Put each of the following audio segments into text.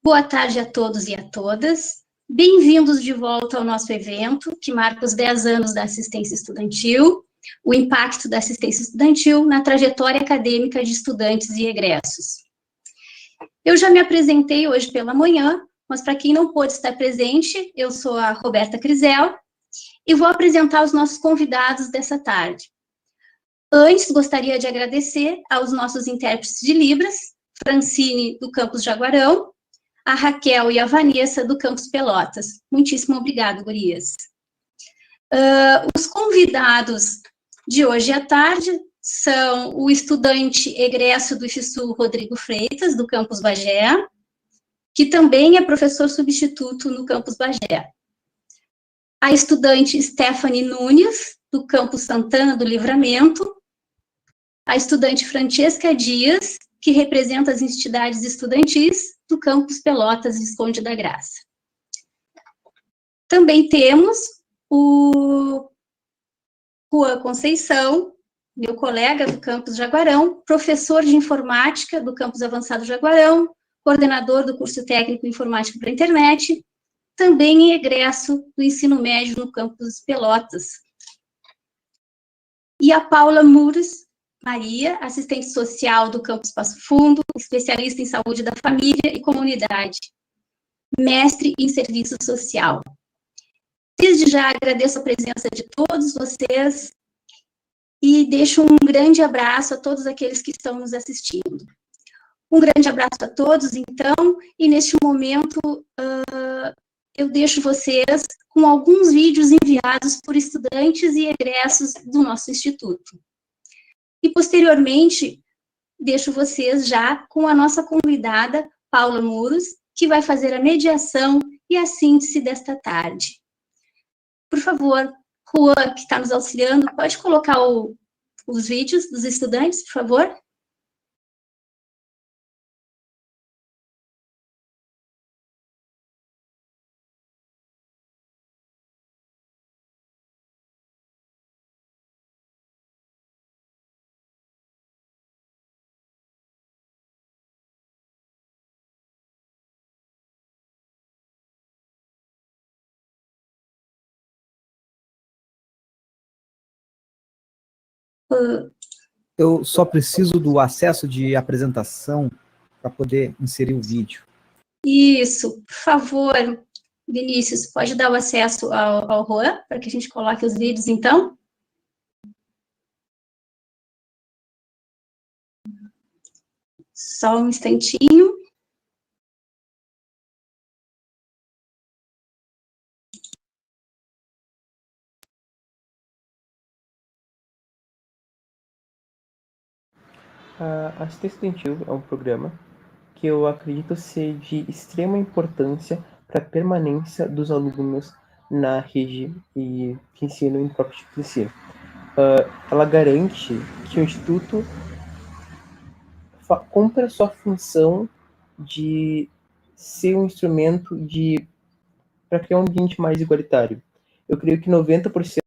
Boa tarde a todos e a todas. Bem-vindos de volta ao nosso evento, que marca os 10 anos da assistência estudantil, o impacto da assistência estudantil na trajetória acadêmica de estudantes e egressos. Eu já me apresentei hoje pela manhã, mas para quem não pôde estar presente, eu sou a Roberta Crisel e vou apresentar os nossos convidados dessa tarde. Antes, gostaria de agradecer aos nossos intérpretes de Libras, Francine, do campus Jaguarão, a Raquel e a Vanessa, do campus Pelotas. Muitíssimo obrigada, gurias. Os convidados de hoje à tarde são o estudante egresso do IFSU, Rodrigo Freitas, do campus Bagé, que também é professor substituto no campus Bagé. A estudante Stephanie Nunes, do campus Santana do Livramento. A estudante Francesca Dias, que representa as entidades estudantis do campus Pelotas Visconde da Graça. Também temos o Juan Conceição, meu colega do campus Jaguarão, professor de informática do campus Avançado Jaguarão, coordenador do curso técnico Informática para a Internet, também egresso do ensino médio no campus Pelotas. E a Paula Mures Maria, assistente social do campus Passo Fundo, especialista em saúde da família e comunidade, mestre em serviço social. Desde já agradeço a presença de todos vocês e deixo um grande abraço a todos aqueles que estão nos assistindo. Um grande abraço a todos, então, e neste momento eu deixo vocês com alguns vídeos enviados por estudantes e egressos do nosso instituto. E, posteriormente, deixo vocês já com a nossa convidada, Paula Muros, que vai fazer a mediação e a síntese desta tarde. Por favor, Juan, que está nos auxiliando, pode colocar os vídeos dos estudantes, por favor? Eu só preciso do acesso de apresentação para poder inserir o vídeo. Isso, por favor, Vinícius, pode dar o acesso ao Juan, para que a gente coloque os vídeos, então? Só um instantinho. A assistência estudantil é um programa que eu acredito ser de extrema importância para a permanência dos alunos na rede e que ensino em próprio tipo de ensino. Ela garante que o Instituto cumpra a sua função de ser um instrumento para criar um ambiente mais igualitário. Eu creio que 90%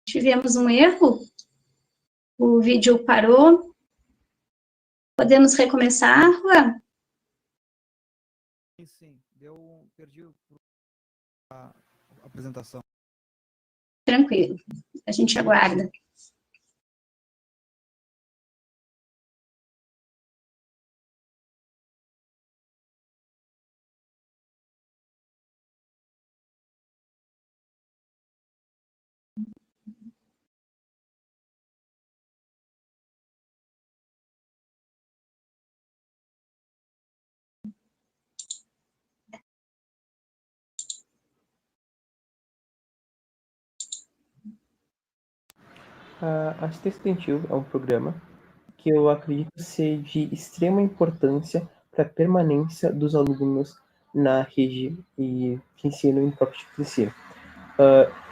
Tivemos um erro, o vídeo parou. Podemos recomeçar, Juan? Sim, perdi a apresentação. Tranquilo, a gente aguarda. A assistência estudantil é um programa que eu acredito ser de extrema importância para a permanência dos alunos na rede e que ensino em próprio tipo de ensino.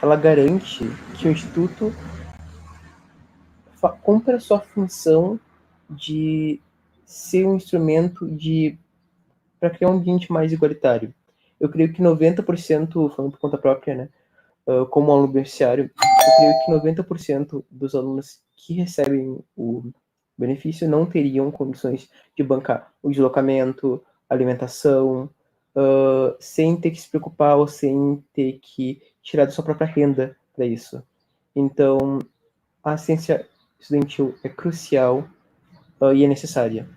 Ela garante que o Instituto cumpra a sua função de ser um instrumento para criar um ambiente mais igualitário. Eu creio que 90%, falando por conta própria, né, como aluno beneficiário, eu creio que 90% dos alunos que recebem o benefício não teriam condições de bancar o deslocamento, alimentação, sem ter que se preocupar ou sem ter que tirar da sua própria renda para isso. Então, a assistência estudantil é crucial e é necessária.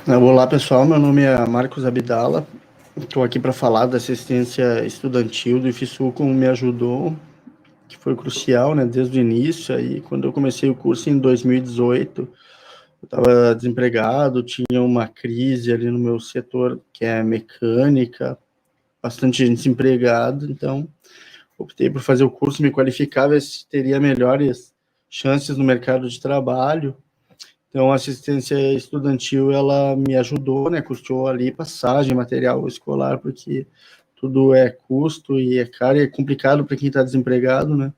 Olá, pessoal. Meu nome é Marcos Abdala. Estou aqui para falar da assistência estudantil do IFSU, como me ajudou, que foi crucial, né, desde o início. Aí, quando eu comecei o curso em 2018, eu estava desempregado, tinha uma crise ali no meu setor, que é mecânica, bastante gente desempregada, então optei por fazer o curso, me qualificar, ver se teria melhores chances no mercado de trabalho. Então, a assistência estudantil, ela me ajudou, né, custeou ali passagem, material escolar, porque tudo é custo e é caro e é complicado para quem está desempregado, né.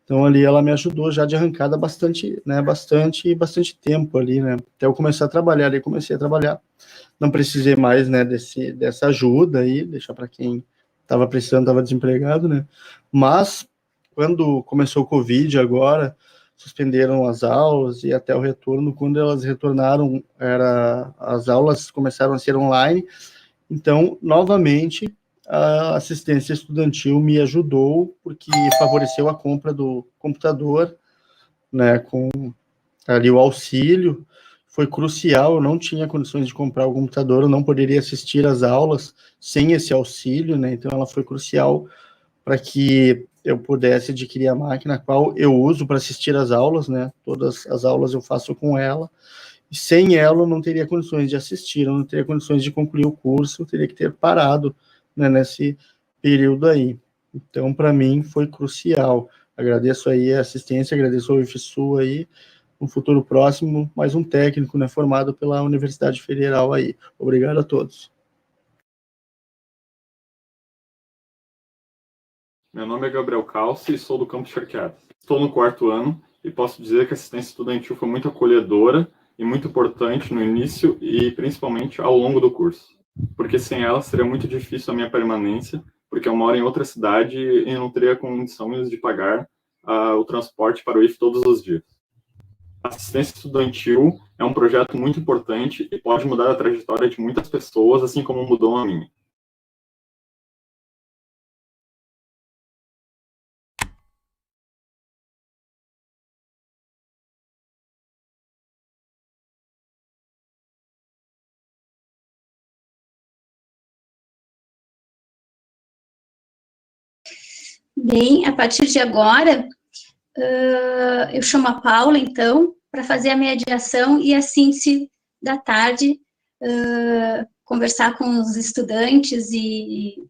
Então, ali ela me ajudou já de arrancada bastante, né, bastante tempo ali, né, até eu começar a trabalhar. Aí comecei a trabalhar, não precisei mais, né, dessa ajuda aí, deixar para quem estava precisando, estava desempregado, né. Mas, quando começou o Covid agora, suspenderam as aulas e até o retorno, quando elas retornaram, as aulas começaram a ser online, então, novamente, a assistência estudantil me ajudou, porque favoreceu a compra do computador, né, com ali o auxílio, foi crucial. Eu não tinha condições de comprar o computador, eu não poderia assistir às aulas sem esse auxílio, né, então ela foi crucial para que eu pudesse adquirir a máquina, a qual eu uso para assistir às aulas, né, todas as aulas eu faço com ela, e sem ela eu não teria condições de assistir, eu não teria condições de concluir o curso, eu teria que ter parado, né, nesse período aí. Então, para mim, foi crucial. Agradeço aí a assistência, agradeço ao IFSU aí, no futuro próximo, mais um técnico, né, formado pela Universidade Federal aí. Obrigado a todos. Meu nome é Gabriel Calci e sou do Campus Charqueadas. Estou no 4º ano e posso dizer que a assistência estudantil foi muito acolhedora e muito importante no início e principalmente ao longo do curso, porque sem ela seria muito difícil a minha permanência, porque eu moro em outra cidade e não teria condições de pagar o transporte para o IF todos os dias. A assistência estudantil é um projeto muito importante e pode mudar a trajetória de muitas pessoas, assim como mudou a minha. Bem, a partir de agora, eu chamo a Paula, então, para fazer a mediação e a síntese da tarde, conversar com os estudantes e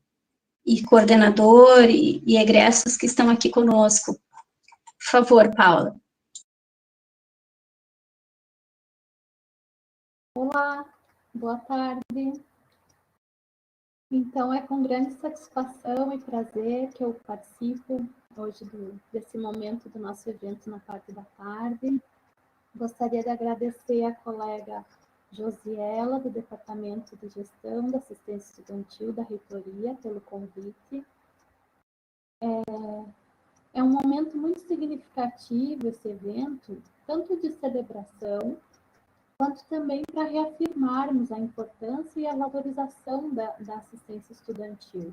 coordenador e egressos que estão aqui conosco. Por favor, Paula. Olá, boa tarde. Então, é com grande satisfação e prazer que eu participo hoje desse momento do nosso evento na parte da tarde. Gostaria de agradecer à colega Josiela, do Departamento de Gestão da Assistência Estudantil da Reitoria, pelo convite. É um momento muito significativo esse evento, tanto de celebração, quanto também para reafirmarmos a importância e a valorização da assistência estudantil.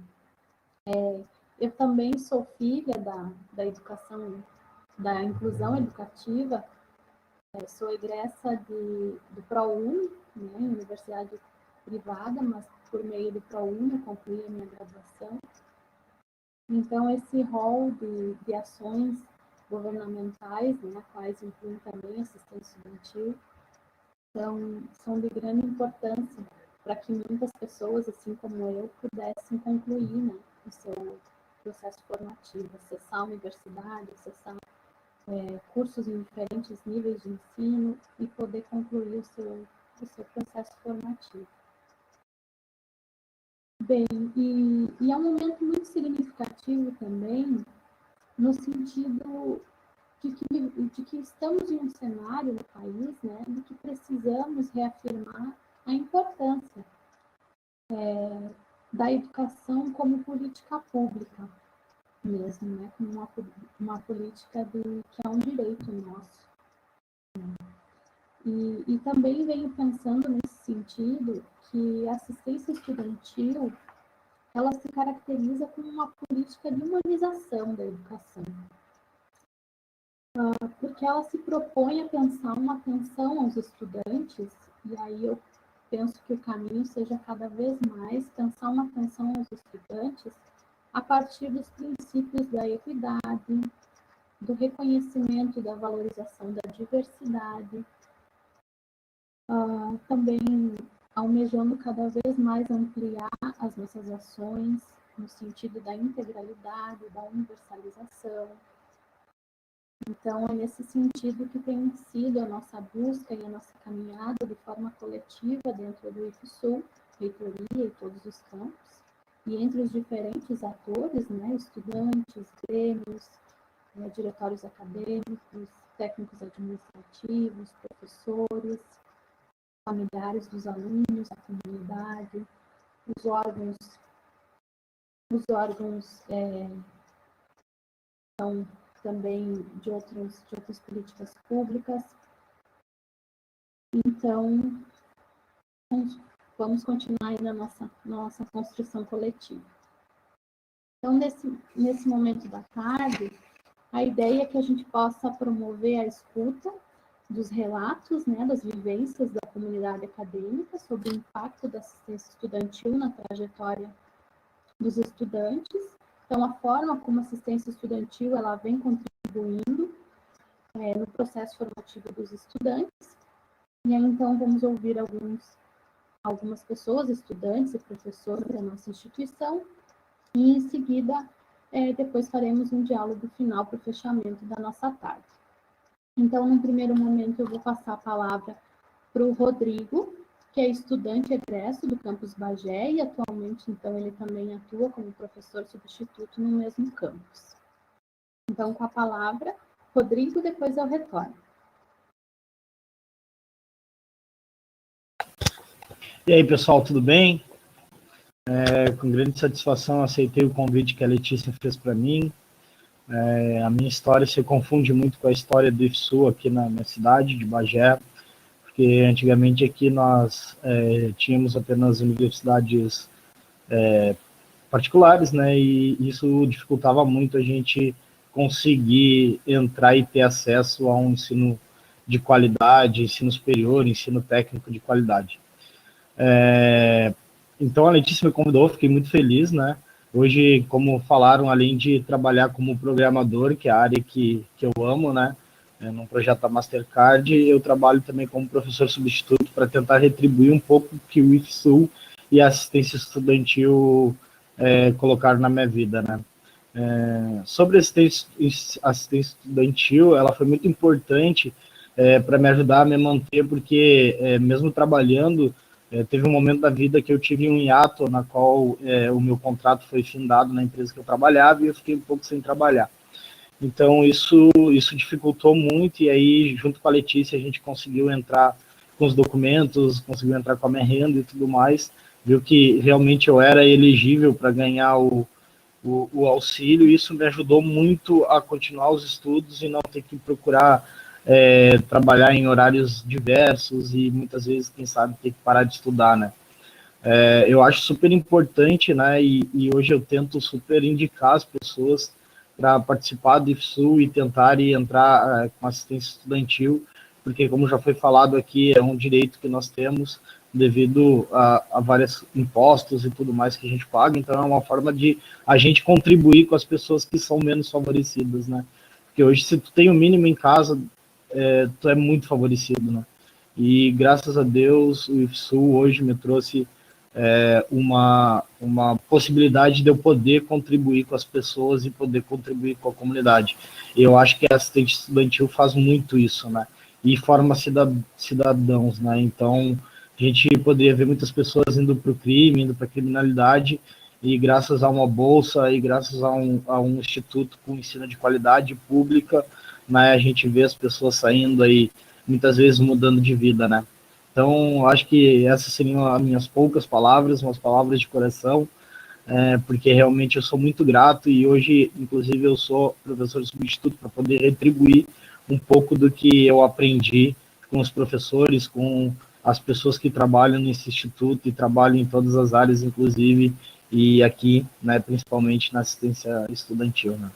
Eu também sou filha da educação, da inclusão educativa, sou egressa do ProUni, né, universidade privada, mas por meio do ProUni eu concluí a minha graduação. Então, esse rol de ações governamentais, né, quais incluem também assistência estudantil, são de grande importância para que muitas pessoas, assim como eu, pudessem concluir, né, o seu processo formativo, acessar a universidade, acessar cursos em diferentes níveis de ensino e poder concluir o seu processo formativo. Bem, e é um momento muito significativo também, no sentido de que estamos em um cenário no país, né, de que precisamos reafirmar a importância da educação como política pública mesmo, né, como uma política que é um direito nosso. E também venho pensando nesse sentido que a assistência estudantil ela se caracteriza como uma política de humanização da educação, porque ela se propõe a pensar uma atenção aos estudantes, e aí eu penso que o caminho seja cada vez mais pensar uma atenção aos estudantes a partir dos princípios da equidade, do reconhecimento e da valorização da diversidade, também almejando cada vez mais ampliar as nossas ações no sentido da integralidade, da universalização. Então, é nesse sentido que tem sido a nossa busca e a nossa caminhada de forma coletiva dentro do IFSU, reitoria e todos os campos, e entre os diferentes atores, né, estudantes, grêmios, diretórios acadêmicos, técnicos administrativos, professores, familiares dos alunos, a comunidade, os órgãos são também de outras políticas públicas. Então, vamos continuar aí na nossa construção coletiva. Então, nesse momento da tarde, a ideia é que a gente possa promover a escuta dos relatos, né, das vivências da comunidade acadêmica sobre o impacto da assistência estudantil na trajetória dos estudantes. Então, a forma como a assistência estudantil ela vem contribuindo no processo formativo dos estudantes. E aí, então, vamos ouvir algumas pessoas, estudantes e professores da nossa instituição, e em seguida, depois faremos um diálogo final para o fechamento da nossa tarde. Então, num primeiro momento, eu vou passar a palavra para o Rodrigo, que é estudante egresso do campus Bagé, e atualmente, então, ele também atua como professor substituto no mesmo campus. Então, com a palavra, Rodrigo, depois eu retorno. E aí, pessoal, tudo bem? Com grande satisfação, aceitei o convite que a Letícia fez para mim. A minha história se confunde muito com a história do IFSU aqui na minha cidade, de Bagé, porque antigamente aqui nós tínhamos apenas universidades particulares, né, e isso dificultava muito a gente conseguir entrar e ter acesso a um ensino de qualidade, ensino superior, ensino técnico de qualidade. Então a Letícia me convidou, fiquei muito feliz, né? Hoje, como falaram, além de trabalhar como programador, que é a área que eu amo, né? Num projeto da Mastercard, eu trabalho também como professor substituto para tentar retribuir um pouco que o IFSU e a assistência estudantil colocaram na minha vida, né? Sobre a assistência estudantil, ela foi muito importante para me ajudar a me manter, porque mesmo trabalhando, teve um momento da vida que eu tive um hiato na qual o meu contrato foi findado na empresa que eu trabalhava e eu fiquei um pouco sem trabalhar. Então, isso dificultou muito, e aí, junto com a Letícia, a gente conseguiu entrar com os documentos, conseguiu entrar com a minha renda e tudo mais, viu que realmente eu era elegível para ganhar o auxílio, e isso me ajudou muito a continuar os estudos e não ter que procurar trabalhar em horários diversos e muitas vezes, quem sabe, ter que parar de estudar, né? Eu acho super importante, né, e hoje eu tento super indicar as pessoas para participar do IFSU e tentarem entrar com assistência estudantil, porque, como já foi falado aqui, é um direito que nós temos devido a vários impostos e tudo mais que a gente paga, então é uma forma de a gente contribuir com as pessoas que são menos favorecidas, né? Porque hoje, se tu tem o mínimo em casa, tu é muito favorecido, né? E graças a Deus o IFSU hoje me trouxe uma possibilidade de eu poder contribuir com as pessoas e poder contribuir com a comunidade. E eu acho que a assistente estudantil faz muito isso, né? E forma cidadãos, né? Então a gente poderia ver muitas pessoas indo para o crime, indo para a criminalidade, e graças a uma bolsa e graças a um instituto com ensino de qualidade pública, né, a gente vê as pessoas saindo aí, muitas vezes mudando de vida, né? Então, acho que essas seriam as minhas poucas palavras, umas palavras de coração, porque realmente eu sou muito grato e hoje, inclusive, eu sou professor substituto para poder retribuir um pouco do que eu aprendi com os professores, com as pessoas que trabalham nesse instituto e trabalham em todas as áreas, inclusive, e aqui, né, principalmente na assistência estudantil, né?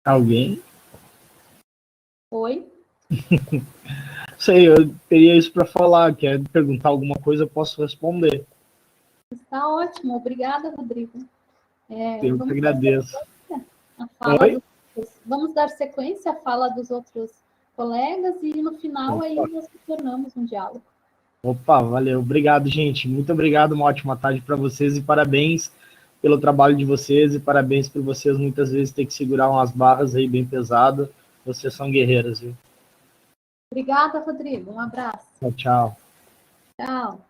Alguém? Oi? Sei, eu teria isso para falar. Quer perguntar alguma coisa, eu posso responder. Está ótimo, obrigada, Rodrigo. Eu que agradeço. Oi? Vamos dar sequência à fala dos outros colegas e no final aí nós retornamos um diálogo. Opa, valeu. Obrigado, gente. Muito obrigado. Uma ótima tarde para vocês e parabéns pelo trabalho de vocês e parabéns por vocês muitas vezes ter que segurar umas barras aí bem pesadas. Vocês são guerreiras, viu? Obrigada, Rodrigo. Um abraço. Tchau. Tchau.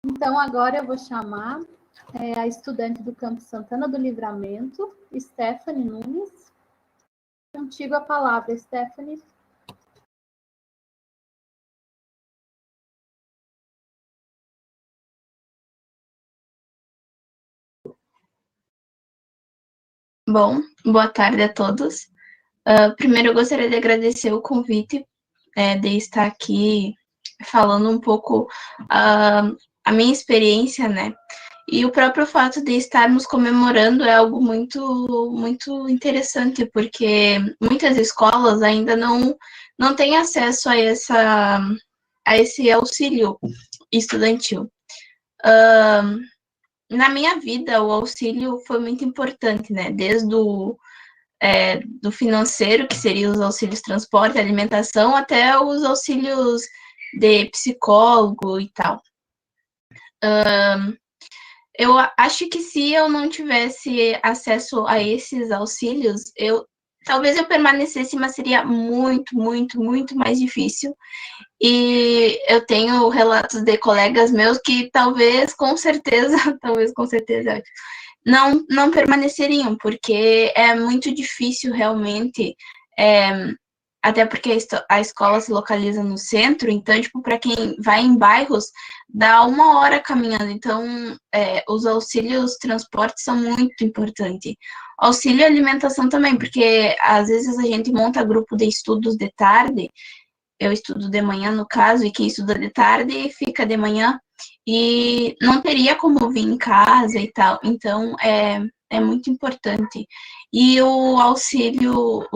Então, agora eu vou chamar a estudante do Campus Santana do Livramento, Stephanie Nunes. Contigo a palavra, Stephanie. Bom, boa tarde a todos. Primeiro, eu gostaria de agradecer o convite de estar aqui falando um pouco a minha experiência, né? E o próprio fato de estarmos comemorando é algo muito, muito interessante, porque muitas escolas ainda não têm acesso a esse auxílio estudantil. Na minha vida, o auxílio foi muito importante, né? Desde do financeiro, que seriam os auxílios transporte, alimentação, até os auxílios de psicólogo e tal. Eu acho que se eu não tivesse acesso a esses auxílios, talvez eu permanecesse, mas seria muito, muito, muito mais difícil. E eu tenho relatos de colegas meus que talvez, com certeza, não permaneceriam, porque é muito difícil realmente, até porque a escola se localiza no centro, então, tipo, para quem vai em bairros, dá 1 hora caminhando, então, os auxílios transporte são muito importantes. Auxílio alimentação também, porque às vezes a gente monta grupo de estudos de tarde, eu estudo de manhã, no caso, e quem estuda de tarde fica de manhã, e não teria como vir em casa e tal, então é muito importante. E o auxílio,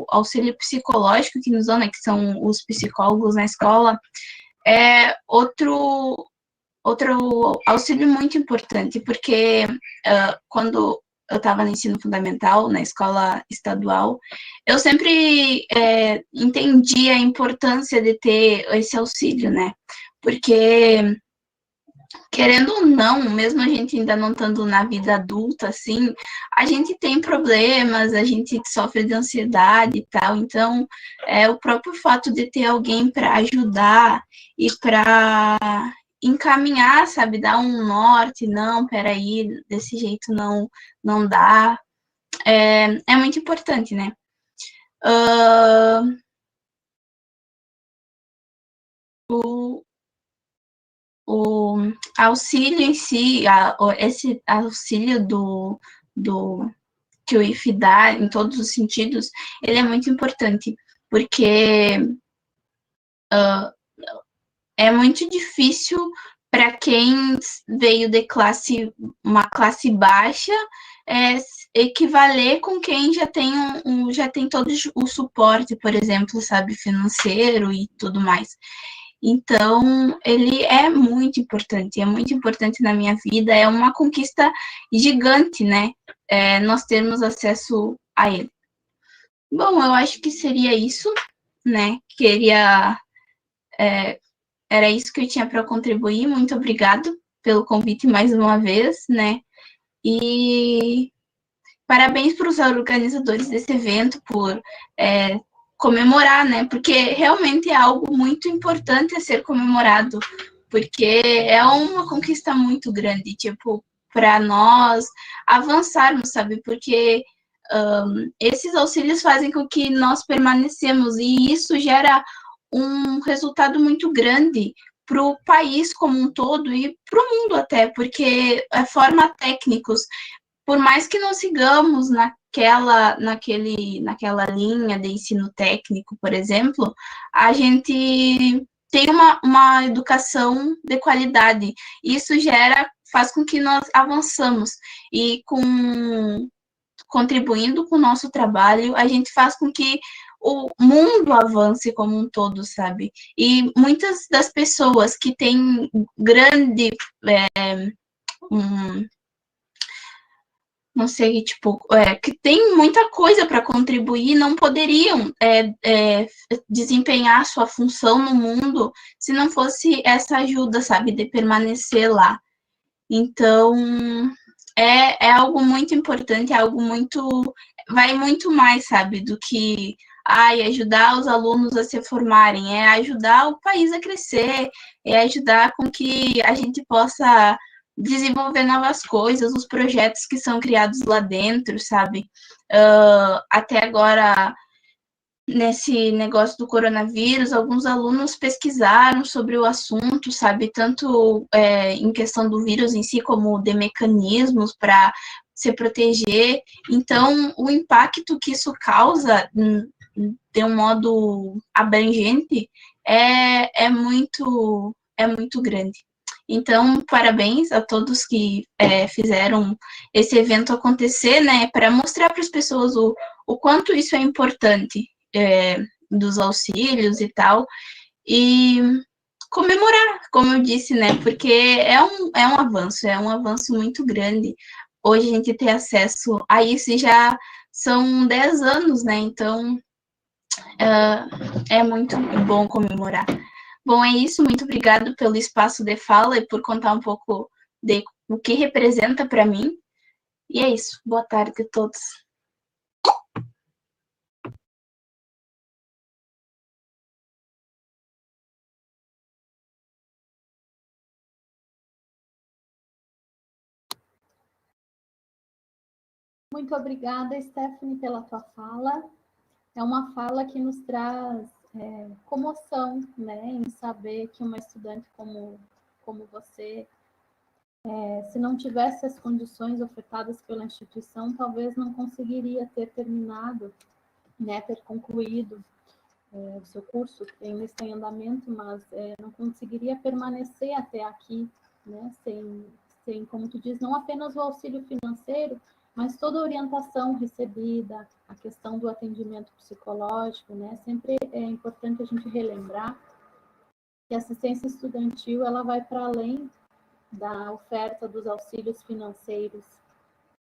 auxílio psicológico que nos dão, né, que são os psicólogos na escola, é outro auxílio muito importante, porque quando eu estava no ensino fundamental, na escola estadual, eu sempre entendi a importância de ter esse auxílio, né? Porque, querendo ou não, mesmo a gente ainda não estando na vida adulta, assim, a gente tem problemas, a gente sofre de ansiedade e tal, então, o próprio fato de ter alguém para ajudar e para encaminhar, sabe, dar um norte, não, peraí, desse jeito não dá, é muito importante, né? O auxílio em si, esse auxílio que o IF dá em todos os sentidos, ele é muito importante, porque é muito difícil para quem veio de uma classe baixa, equivaler com quem já tem todo o suporte, por exemplo, sabe, financeiro e tudo mais. Então, ele é muito importante na minha vida, é uma conquista gigante, né, nós termos acesso a ele. Bom, eu acho que seria isso, né, era isso que eu tinha para contribuir, muito obrigado pelo convite mais uma vez, né, e parabéns para os organizadores desse evento por comemorar, né? Porque realmente é algo muito importante a ser comemorado, porque é uma conquista muito grande, tipo, para nós avançarmos, sabe? Porque esses auxílios fazem com que nós permanecemos, e isso gera um resultado muito grande para o país como um todo e para o mundo até, porque forma técnicos. Por mais que não sigamos naquela linha de ensino técnico, por exemplo, a gente tem uma educação de qualidade. Isso faz com que nós avançamos e contribuindo com o nosso trabalho, a gente faz com que o mundo avance como um todo, sabe? E muitas das pessoas que têm não sei, tipo, que tem muita coisa para contribuir, não poderiam desempenhar sua função no mundo se não fosse essa ajuda, sabe, de permanecer lá. Então, é algo muito importante, é algo muito, vai muito mais, sabe, do que ajudar os alunos a se formarem, é ajudar o país a crescer, é ajudar com que a gente possa desenvolver novas coisas, os projetos que são criados lá dentro, sabe? Até agora, nesse negócio do coronavírus, alguns alunos pesquisaram sobre o assunto, sabe? Tanto em questão do vírus em si, como de mecanismos para se proteger. Então, o impacto que isso causa, de um modo abrangente, é muito grande. Então, parabéns a todos que fizeram esse evento acontecer, né, para mostrar para as pessoas o quanto isso é importante, dos auxílios e tal, e comemorar, como eu disse, né, porque é um avanço muito grande. Hoje a gente ter acesso a isso e já são 10 anos, né, então é muito bom comemorar. Bom, é isso. Muito obrigado pelo espaço de fala e por contar um pouco de o que representa para mim. E é isso. Boa tarde a todos. Muito obrigada, Stephanie, pela tua fala. É uma fala que nos traz comoção, né, em saber que uma estudante como você, se não tivesse as condições ofertadas pela instituição, talvez não conseguiria ter terminado, né, ter concluído o seu curso, que ainda está em andamento, mas não conseguiria permanecer até aqui, né, sem, como tu diz, não apenas o auxílio financeiro, mas toda a orientação recebida, a questão do atendimento psicológico, né? Sempre é importante a gente relembrar que a assistência estudantil ela vai para além da oferta dos auxílios financeiros,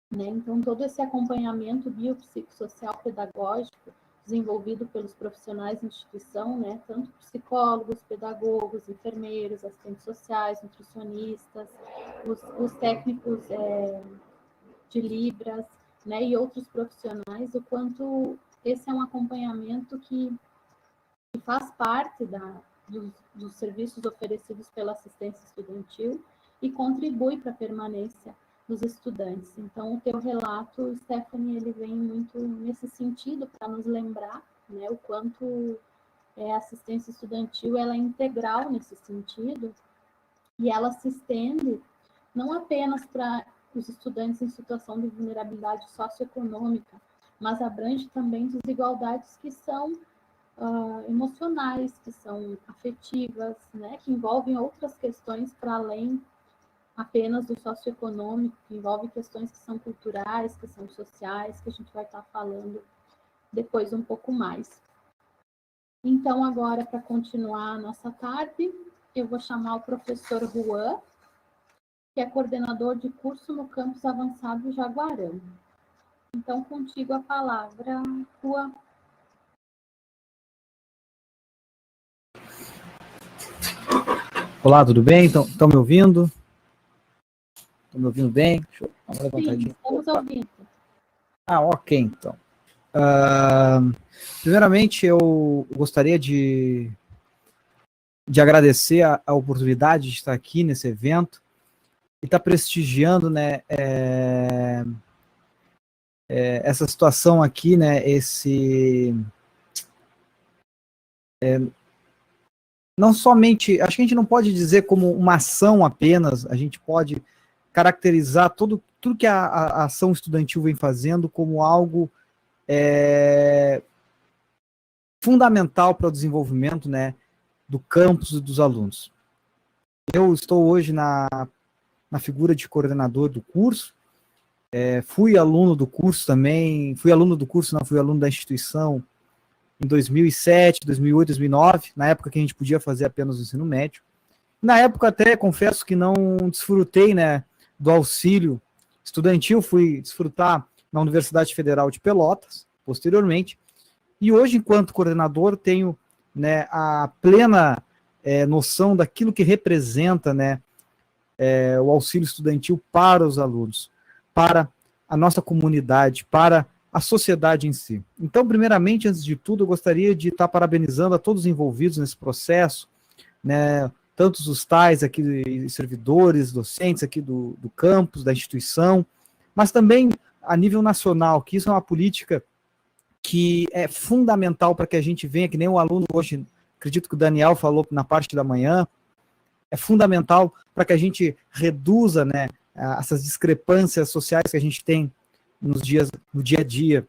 né? Então, todo esse acompanhamento biopsicossocial pedagógico desenvolvido pelos profissionais da instituição, né? Tanto psicólogos, pedagogos, enfermeiros, assistentes sociais, nutricionistas, os técnicos de Libras, né, e outros profissionais, o quanto esse é um acompanhamento que faz parte dos serviços oferecidos pela assistência estudantil e contribui para a permanência dos estudantes. Então, o teu relato, Stephanie, ele vem muito nesse sentido para nos lembrar, né, o quanto a assistência estudantil ela é integral nesse sentido e ela se estende não apenas para os estudantes em situação de vulnerabilidade socioeconômica, mas abrange também desigualdades que são emocionais, que são afetivas, né, que envolvem outras questões para além apenas do socioeconômico, que envolvem questões que são culturais, que são sociais, que a gente vai estar falando depois um pouco mais. Então, agora, para continuar a nossa tarde, eu vou chamar o professor Juan, que é coordenador de curso no campus avançado Jaguarão. Então, contigo a palavra, Juan. Olá, tudo bem? Estão me ouvindo? Estão me ouvindo bem? Deixa eu dar uma levantadinha. Sim, estamos ouvindo. Ok, então. Primeiramente, eu gostaria de agradecer a oportunidade de estar aqui nesse evento e estar prestigiando, né, essa situação aqui, né, não somente, acho que a gente não pode dizer como uma ação apenas, a gente pode caracterizar tudo que a ação estudantil vem fazendo como algo fundamental para o desenvolvimento, né, do campus e dos alunos. Eu estou hoje na figura de coordenador do curso, fui aluno do curso também, fui aluno da instituição em 2007, 2008, 2009, na época que a gente podia fazer apenas o ensino médio. Na época até, confesso que não desfrutei, né, do auxílio estudantil, fui desfrutar na Universidade Federal de Pelotas, posteriormente, e hoje, enquanto coordenador, tenho, né, a plena noção daquilo que representa, né, o auxílio estudantil para os alunos, para a nossa comunidade, para a sociedade em si. Então, primeiramente, antes de tudo, eu gostaria de estar parabenizando a todos os envolvidos nesse processo, né, tantos os tais aqui, servidores, docentes aqui do campus, da instituição, mas também a nível nacional, que isso é uma política que é fundamental para que a gente venha, que nem o aluno hoje, acredito que o Daniel falou na parte da manhã, é fundamental para que a gente reduza, né, essas discrepâncias sociais que a gente tem no dia a dia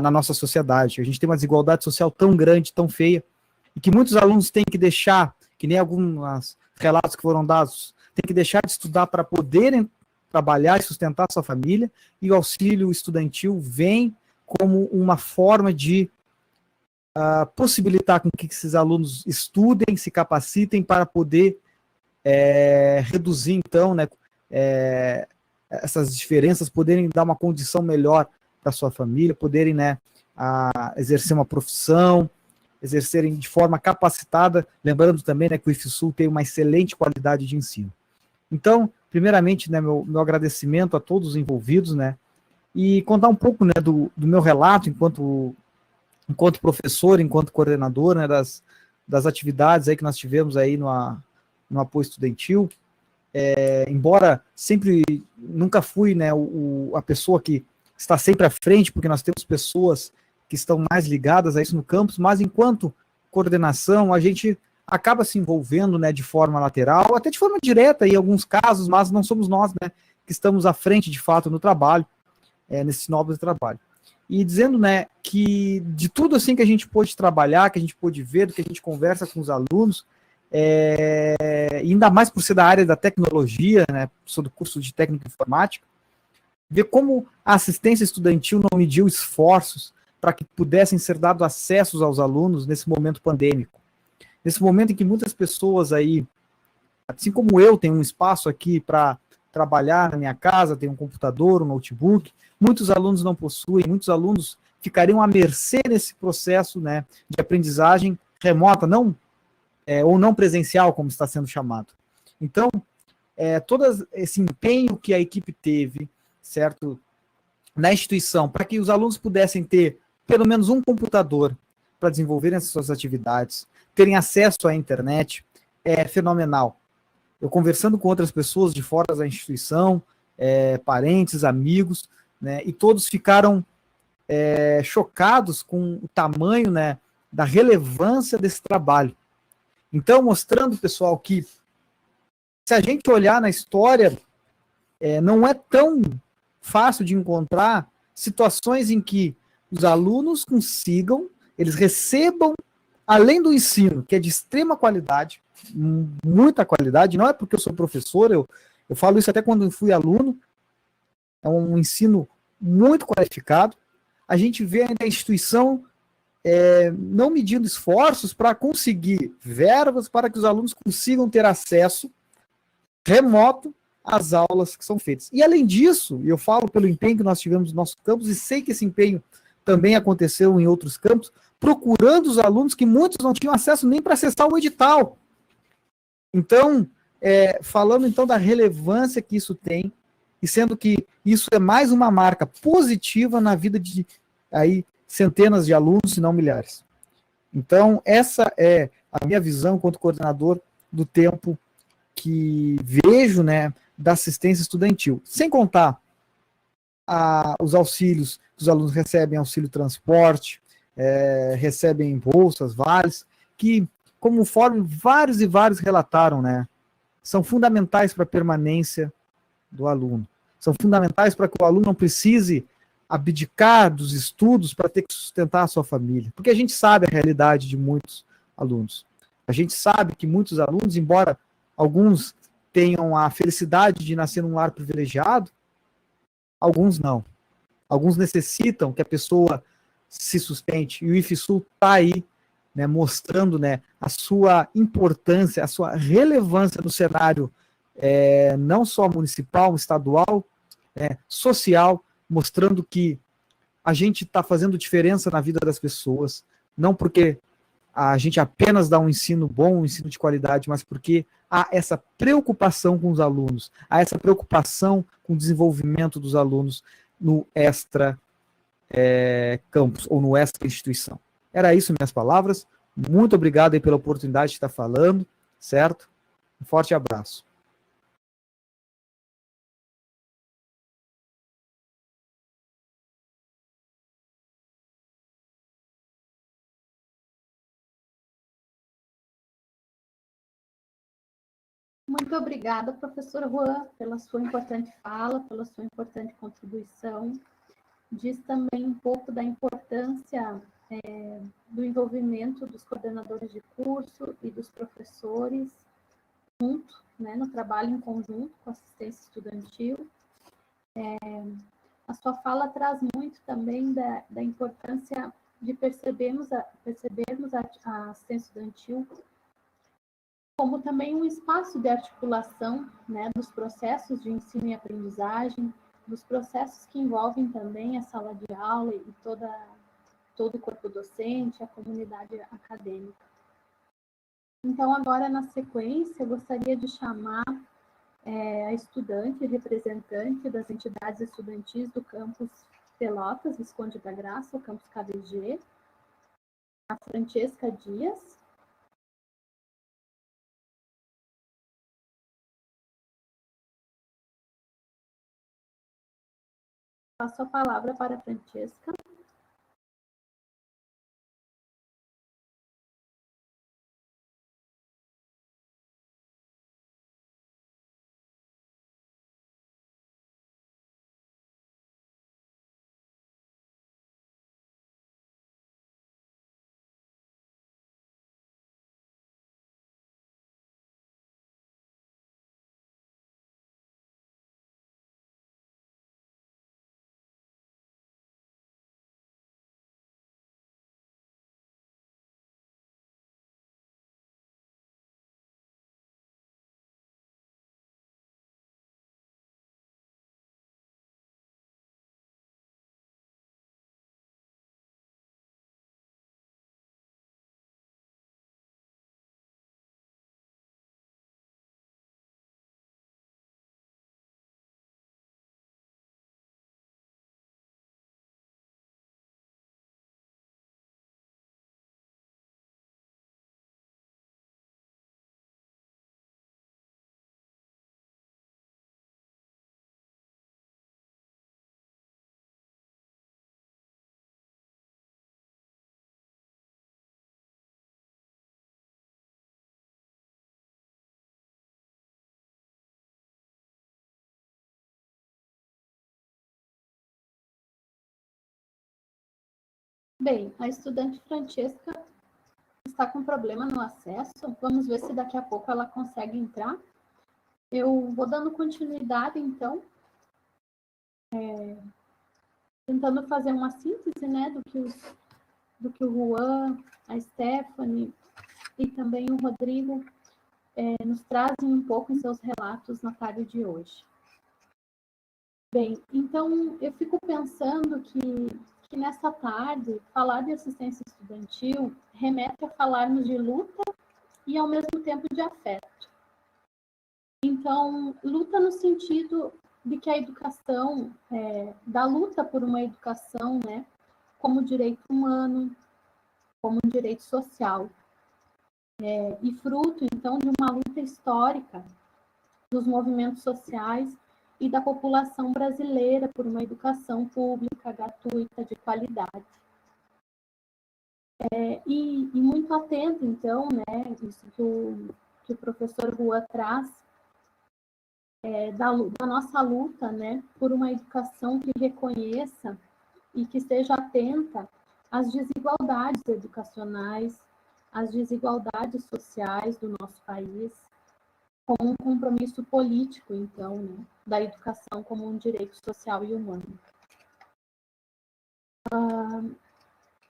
na nossa sociedade. A gente tem uma desigualdade social tão grande, tão feia, e que muitos alunos têm que deixar, que nem alguns relatos que foram dados, têm que deixar de estudar para poderem trabalhar e sustentar sua família, e o auxílio estudantil vem como uma forma de possibilitar com que esses alunos estudem, se capacitem para poder reduzir, então, né, essas diferenças, poderem dar uma condição melhor para sua família, poderem, né, exercer uma profissão, exercerem de forma capacitada, lembrando também, né, que o IFSU tem uma excelente qualidade de ensino. Então, primeiramente, né, meu agradecimento a todos os envolvidos, né, e contar um pouco, né, do meu relato enquanto professor, enquanto coordenador, né, das atividades aí que nós tivemos aí no apoio estudantil. Embora nunca fui, né, a pessoa que está sempre à frente, porque nós temos pessoas que estão mais ligadas a isso no campus, mas enquanto coordenação, a gente acaba se envolvendo, né, de forma lateral, até de forma direta em alguns casos, mas não somos nós, né, que estamos à frente, de fato, no trabalho, nesse nobre trabalho. E dizendo, né, que de tudo assim que a gente pôde trabalhar, que a gente pôde ver, do que a gente conversa com os alunos, ainda mais por ser da área da tecnologia, né, sou do curso de técnica informática, ver como a assistência estudantil não mediu esforços para que pudessem ser dados acessos aos alunos nesse momento pandêmico. Nesse momento em que muitas pessoas aí, assim como eu, tenho um espaço aqui para trabalhar na minha casa, tenho um computador, um notebook, muitos alunos não possuem, muitos alunos ficariam à mercê nesse processo, né, de aprendizagem remota, ou não presencial, como está sendo chamado. Então, todo esse empenho que a equipe teve, certo, na instituição, para que os alunos pudessem ter pelo menos um computador para desenvolverem essas suas atividades, terem acesso à internet, é fenomenal. Eu conversando com outras pessoas de fora da instituição, parentes, amigos, né, e todos ficaram chocados com o tamanho, né, da relevância desse trabalho. Então, mostrando, pessoal, que se a gente olhar na história, não é tão fácil de encontrar situações em que os alunos consigam, eles recebam, além do ensino, que é de extrema qualidade, muita qualidade, não é porque eu sou professor, eu falo isso até quando eu fui aluno, é um ensino muito qualificado, a gente vê ainda a instituição não medindo esforços para conseguir verbas para que os alunos consigam ter acesso remoto às aulas que são feitas. E além disso, eu falo pelo empenho que nós tivemos no nosso campus, e sei que esse empenho também aconteceu em outros campos, procurando os alunos que muitos não tinham acesso nem para acessar o edital. Então, falando então da relevância que isso tem, e sendo que isso é mais uma marca positiva na vida de aí centenas de alunos, se não milhares. Então, essa é a minha visão enquanto coordenador do tempo que vejo, né, da assistência estudantil. Sem contar os auxílios que os alunos recebem, auxílio transporte, recebem bolsas, vales, que, conforme vários e vários relataram, né, são fundamentais para a permanência do aluno. São fundamentais para que o aluno não precise abdicar dos estudos para ter que sustentar a sua família. Porque a gente sabe a realidade de muitos alunos. A gente sabe que muitos alunos, embora alguns tenham a felicidade de nascer num lar privilegiado, alguns não. Alguns necessitam que a pessoa se sustente. E o IFSU está aí, né, mostrando, né, a sua importância, a sua relevância no cenário não só municipal, estadual, social, mostrando que a gente está fazendo diferença na vida das pessoas, não porque a gente apenas dá um ensino bom, um ensino de qualidade, mas porque há essa preocupação com os alunos, há essa preocupação com o desenvolvimento dos alunos no extra campus ou no extra instituição. Era isso minhas palavras. Muito obrigado aí pela oportunidade de estar falando, certo? Um forte abraço. Muito obrigada, professor Juan, pela sua importante fala, pela sua importante contribuição. Diz também um pouco da importância do envolvimento dos coordenadores de curso e dos professores junto, né, no trabalho em conjunto com a assistência estudantil. A sua fala traz muito também da importância de percebermos a assistência estudantil como também um espaço de articulação, né, dos processos de ensino e aprendizagem, dos processos que envolvem também a sala de aula e todo o corpo docente, a comunidade acadêmica. Então, agora, na sequência, eu gostaria de chamar a estudante e representante das entidades estudantis do campus Pelotas, Visconde da Graça, o campus KDG, a Francesca Dias. Passo a palavra para a Francesca. Bem, a estudante Francesca está com problema no acesso. Vamos ver se daqui a pouco ela consegue entrar. Eu vou dando continuidade, então, tentando fazer uma síntese, né, do que o Juan, a Stephanie e também o Rodrigo nos trazem um pouco em seus relatos na tarde de hoje. Bem, então eu fico pensando que nessa tarde, falar de assistência estudantil remete a falarmos de luta e, ao mesmo tempo, de afeto. Então, luta no sentido de que a educação, da luta por uma educação, né, como direito humano, como um direito social. E fruto, então, de uma luta histórica dos movimentos sociais e da população brasileira por uma educação pública, gratuita, de qualidade. E muito atento, então, né, isso que o professor Rua traz, da nossa luta, né, por uma educação que reconheça e que esteja atenta às desigualdades educacionais, às desigualdades sociais do nosso país, como um compromisso político, então, né, da educação como um direito social e humano.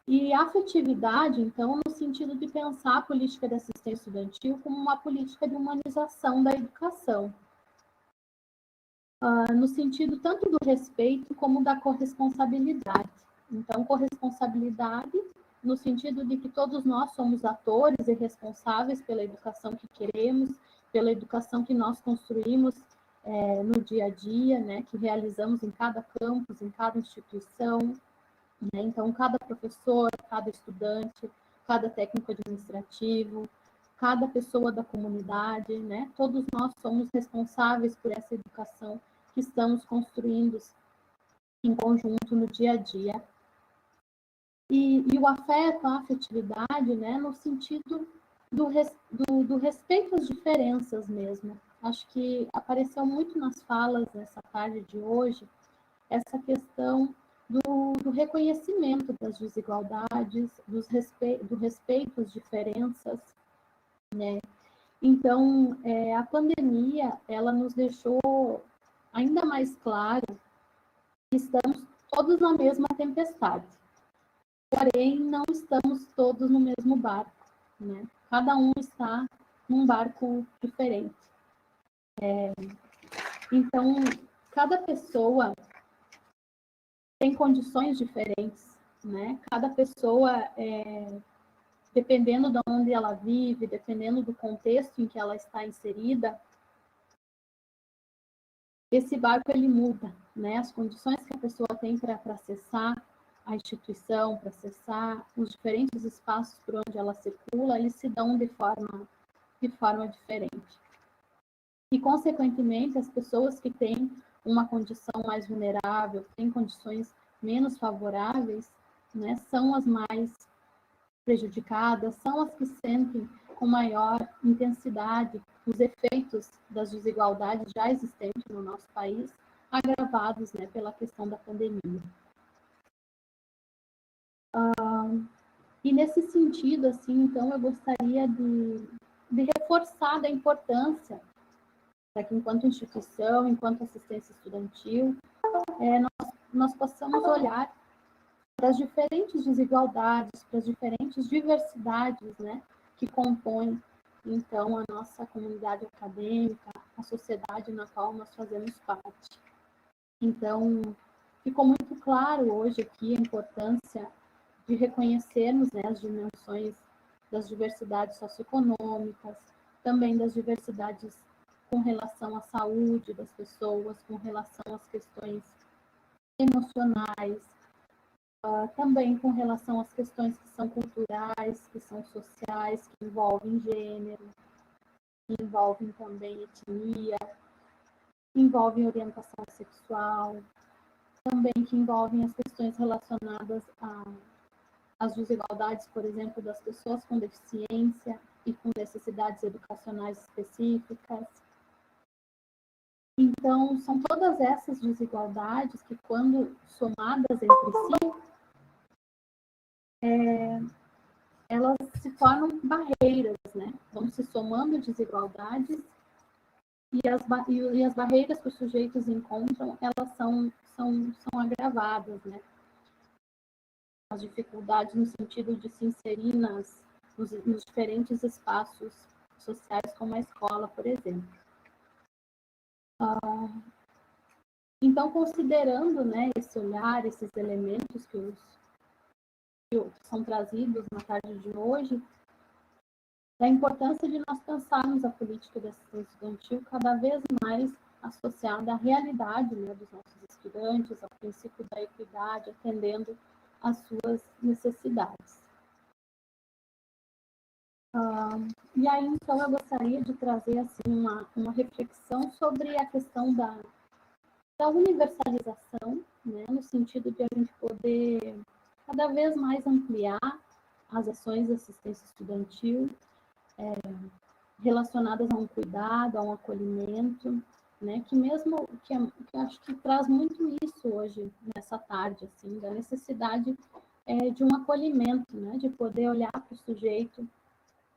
E a afetividade, então, no sentido de pensar a política de assistência estudantil como uma política de humanização da educação, no sentido tanto do respeito como da corresponsabilidade. Então, corresponsabilidade no sentido de que todos nós somos atores e responsáveis pela educação que queremos, pela educação que nós construímos no dia a dia, né, que realizamos em cada campus, em cada instituição, né? Então, cada professor, cada estudante, cada técnico administrativo, cada pessoa da comunidade, né? Todos nós somos responsáveis por essa educação que estamos construindo em conjunto no dia a dia. E o afeto, a afetividade, né? No sentido do respeito às diferenças mesmo. Acho que apareceu muito nas falas nessa tarde de hoje essa questão do reconhecimento das desigualdades, do respeito às diferenças, né? Então, a pandemia, ela nos deixou ainda mais claro que estamos todos na mesma tempestade, porém, não estamos todos no mesmo barco, né? Cada um está num barco diferente. Então, cada pessoa tem condições diferentes, né? Cada pessoa, dependendo de onde ela vive, dependendo do contexto em que ela está inserida, esse barco ele muda, né? As condições que a pessoa tem para acessar a instituição, para acessar os diferentes espaços por onde ela circula, eles se dão de forma diferente. E, consequentemente, as pessoas que têm uma condição mais vulnerável, têm condições menos favoráveis, né, são as mais prejudicadas, são as que sentem com maior intensidade os efeitos das desigualdades já existentes no nosso país, agravados, né, pela questão da pandemia. E nesse sentido, assim, então, eu gostaria de reforçar a importância para que, enquanto instituição, enquanto assistência estudantil, nós possamos olhar para as diferentes desigualdades, para as diferentes diversidades, né, que compõem, então, a nossa comunidade acadêmica, a sociedade na qual nós fazemos parte. Então, ficou muito claro hoje aqui a importância de reconhecermos, né, as dimensões das diversidades socioeconômicas, também das diversidades com relação à saúde das pessoas, com relação às questões emocionais, também com relação às questões que são culturais, que são sociais, que envolvem gênero, que envolvem também etnia, que envolvem orientação sexual, também que envolvem as questões relacionadas às desigualdades, por exemplo, das pessoas com deficiência e com necessidades educacionais específicas. Então, são todas essas desigualdades que, quando somadas entre si, elas se tornam barreiras, né? Vão se somando desigualdades e as barreiras que os sujeitos encontram, elas são agravadas, né? As dificuldades no sentido de se inserir nos diferentes espaços sociais, como a escola, por exemplo. Então, considerando, né, esse olhar, esses elementos que são trazidos na tarde de hoje, da importância de nós pensarmos a política de assistência estudantil cada vez mais associada à realidade, né, dos nossos estudantes, ao princípio da equidade, atendendo as suas necessidades. E aí, então, eu gostaria de trazer assim, uma reflexão sobre a questão da universalização, né, no sentido de a gente poder cada vez mais ampliar as ações de assistência estudantil relacionadas a um cuidado, a um acolhimento, né, que mesmo que eu acho que traz muito isso hoje nessa tarde, assim, da necessidade de um acolhimento, né, de poder olhar para o sujeito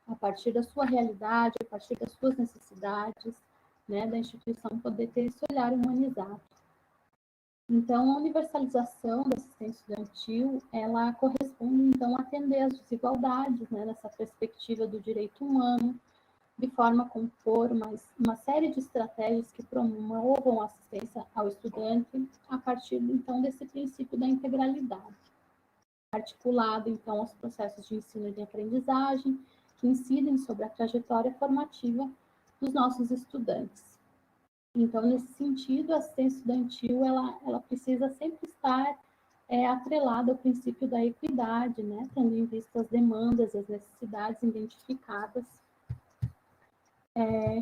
a partir da sua realidade, a partir das suas necessidades, né, da instituição poder ter esse olhar humanizado. Então, a universalização da assistência estudantil, ela corresponde, então, a atender às desigualdades, né, nessa perspectiva do direito humano, de forma a compor uma série de estratégias que promovam a assistência ao estudante a partir, então, desse princípio da integralidade, articulado, então, aos processos de ensino e de aprendizagem, que incidem sobre a trajetória formativa dos nossos estudantes. Então, nesse sentido, a assistência estudantil, ela precisa sempre estar atrelada ao princípio da equidade, né, tendo em vista as demandas e as necessidades identificadas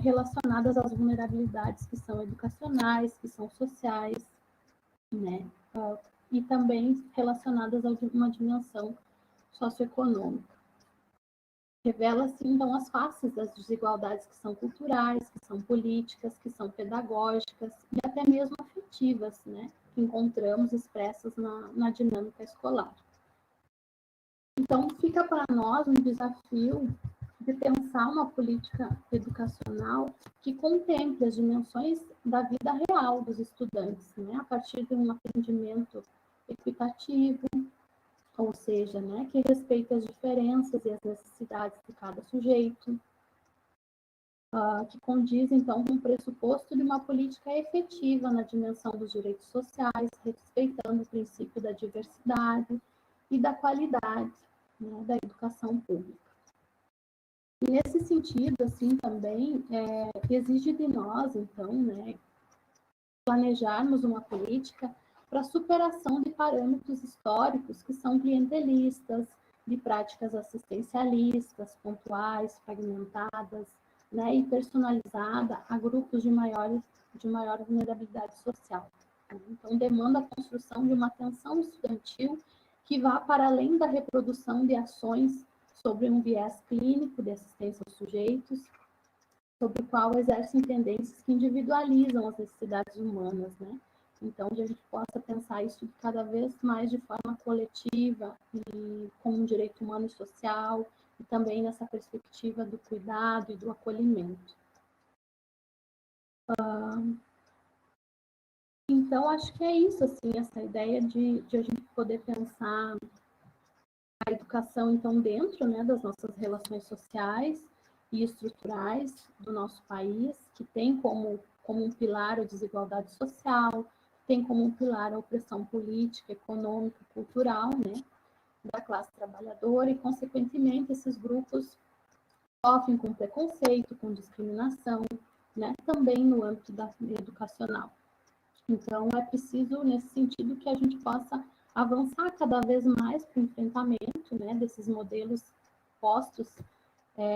relacionadas às vulnerabilidades que são educacionais, que são sociais, né, e também relacionadas a uma dimensão socioeconômica. Revela-se, então, as faces das desigualdades que são culturais, que são políticas, que são pedagógicas e até mesmo afetivas, né, que encontramos expressas na dinâmica escolar. Então, fica para nós um desafio de pensar uma política educacional que contemple as dimensões da vida real dos estudantes, né, a partir de um atendimento equitativo, ou seja, né, que respeita as diferenças e as necessidades de cada sujeito, que condiz, então, com o pressuposto de uma política efetiva na dimensão dos direitos sociais, respeitando o princípio da diversidade e da qualidade, né, da educação pública. E nesse sentido, assim, também, exige de nós, então, né, planejarmos uma política para a superação de parâmetros históricos que são clientelistas, de práticas assistencialistas, pontuais, fragmentadas, né, e personalizada a grupos de maior vulnerabilidade social. Então, demanda a construção de uma atenção estudantil que vá para além da reprodução de ações sobre um viés clínico de assistência aos sujeitos, sobre o qual exercem tendências que individualizam as necessidades humanas, né? Então, que a gente possa pensar isso cada vez mais de forma coletiva e como um direito humano e social, e também nessa perspectiva do cuidado e do acolhimento. Então, acho que é isso, assim, essa ideia de a gente poder pensar a educação, então, dentro, né, das nossas relações sociais e estruturais do nosso país, que tem como um pilar a desigualdade social, tem como um pilar a opressão política, econômica, cultural, né, da classe trabalhadora, e, consequentemente, esses grupos sofrem com preconceito, com discriminação, né, também no âmbito educacional. Então, é preciso, nesse sentido, que a gente possa avançar cada vez mais para o enfrentamento, né, desses modelos postos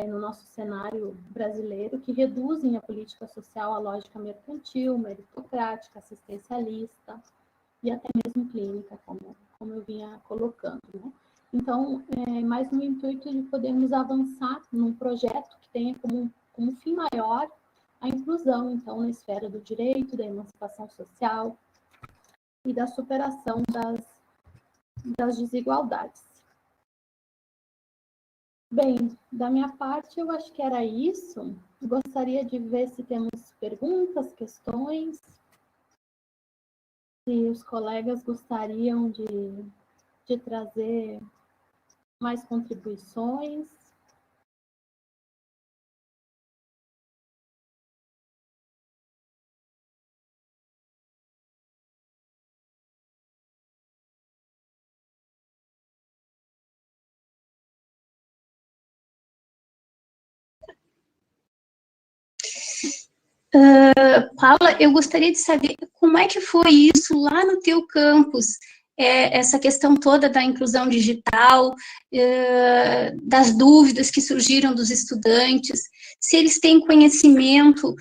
no nosso cenário brasileiro, que reduzem a política social à lógica mercantil, meritocrática, assistencialista e até mesmo clínica, como eu vinha colocando, né? Então, mais no intuito de podermos avançar num projeto que tenha como fim maior a inclusão, então, na esfera do direito, da emancipação social e da superação das desigualdades. Bem, da minha parte, eu acho que era isso. Gostaria de ver se temos perguntas, questões, se os colegas gostariam de trazer mais contribuições. Paula, eu gostaria de saber como é que foi isso lá no teu campus, essa questão toda da inclusão digital, das dúvidas que surgiram dos estudantes, se eles têm conhecimento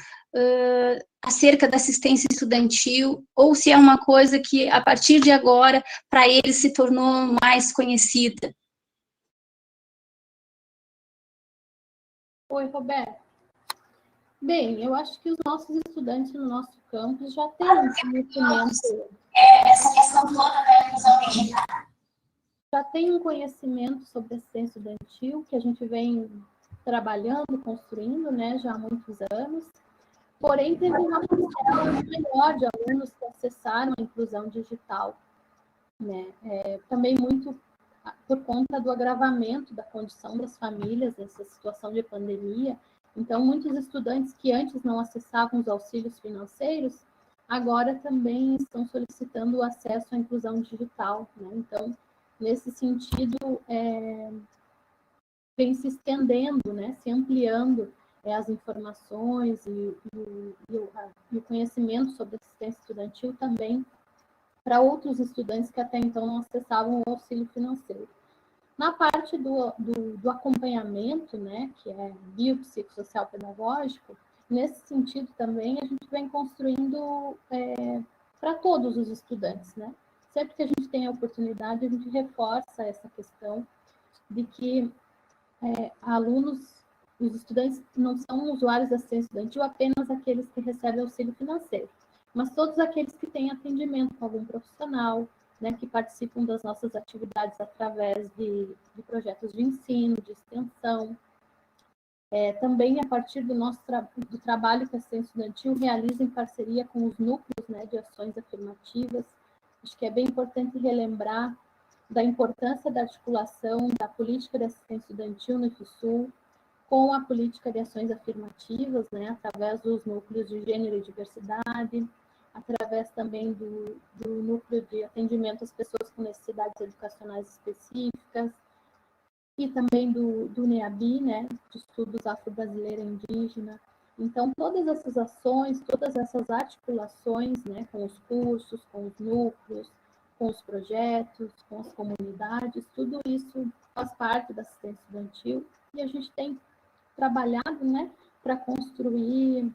acerca da assistência estudantil, ou se é uma coisa que, a partir de agora, para eles se tornou mais conhecida. Oi, Roberto. Bem, eu acho que os nossos estudantes no nosso campus já têm um conhecimento. Essa questão toda da inclusão digital. Já tem um conhecimento sobre assistência estudantil que a gente vem trabalhando, construindo, né, já há muitos anos. Porém, teve uma parcela maior de alunos que acessaram a inclusão digital, né? Também muito por conta do agravamento da condição das famílias nessa situação de pandemia. Então, muitos estudantes que antes não acessavam os auxílios financeiros, agora também estão solicitando o acesso à inclusão digital, né? Então, nesse sentido, vem se estendendo, né? Se ampliando as informações e o conhecimento sobre assistência estudantil também para outros estudantes que até então não acessavam o auxílio financeiro. Na parte do acompanhamento, né, que é biopsicossocial pedagógico, nesse sentido também a gente vem construindo para todos os estudantes, né? Sempre que a gente tem a oportunidade, a gente reforça essa questão de que os estudantes não são usuários da assistência estudantil apenas aqueles que recebem auxílio financeiro, mas todos aqueles que têm atendimento com algum profissional, né, que participam das nossas atividades através de projetos de ensino, de extensão. Também a partir do nosso do trabalho que a assistência estudantil realiza em parceria com os núcleos, né, de ações afirmativas. Acho que é bem importante relembrar da importância da articulação da política de assistência estudantil no IFSU com a política de ações afirmativas, né, através dos núcleos de gênero e diversidade, através também do núcleo de atendimento às pessoas com necessidades educacionais específicas, e também do NEABI, né, de estudos afro-brasileiro e indígena. Então, todas essas ações, todas essas articulações, né, com os cursos, com os núcleos, com os projetos, com as comunidades, tudo isso faz parte da assistência estudantil, e a gente tem trabalhado, né, para construir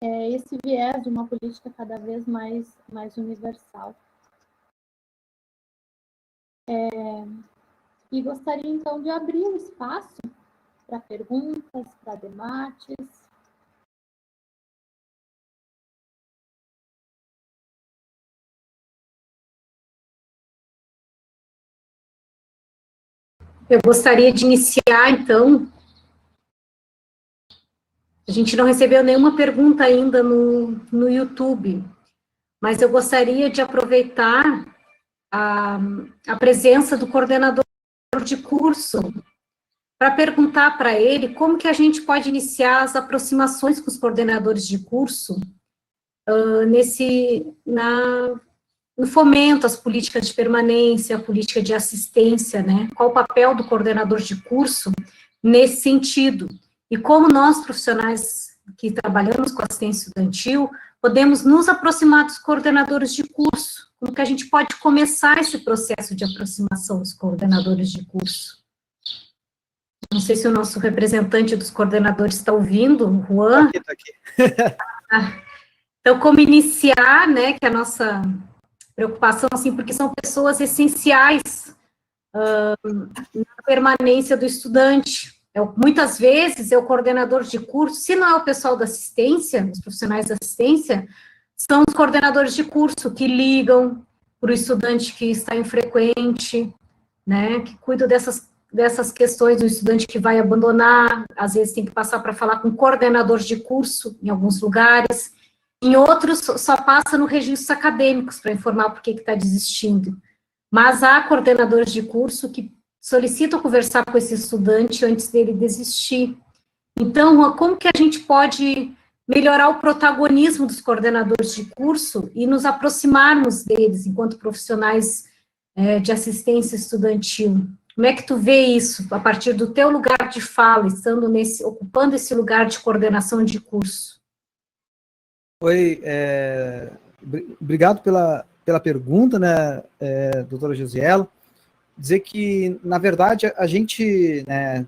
esse viés de uma política cada vez mais universal. E gostaria, então, de abrir um espaço para perguntas, para debates. Eu gostaria de iniciar, então. A gente não recebeu nenhuma pergunta ainda no YouTube, mas eu gostaria de aproveitar a presença do coordenador de curso para perguntar para ele como que a gente pode iniciar as aproximações com os coordenadores de curso no fomento às políticas de permanência, a política de assistência, né? Qual o papel do coordenador de curso nesse sentido? E como nós, profissionais que trabalhamos com assistência estudantil, podemos nos aproximar dos coordenadores de curso? Como que a gente pode começar esse processo de aproximação dos coordenadores de curso? Não sei se o nosso representante dos coordenadores está ouvindo, o Juan. Está aqui. Então, como iniciar, né, que a nossa preocupação, assim, porque são pessoas essenciais na permanência do estudante. Muitas vezes é o coordenador de curso, se não é o pessoal da assistência, os profissionais da assistência, são os coordenadores de curso que ligam para o estudante que está infrequente, né, que cuidam dessas questões do estudante que vai abandonar, às vezes tem que passar para falar com o coordenador de curso, em alguns lugares, em outros só passa no registros acadêmicos para informar por que está desistindo. Mas há coordenadores de curso que solicitam conversar com esse estudante antes dele desistir. Então, como que a gente pode melhorar o protagonismo dos coordenadores de curso e nos aproximarmos deles enquanto profissionais de assistência estudantil? Como é que tu vê isso, a partir do teu lugar de fala, ocupando esse lugar de coordenação de curso? Oi, obrigado pela pela pergunta, né, doutora Josiela. Dizer que, na verdade, a gente, né,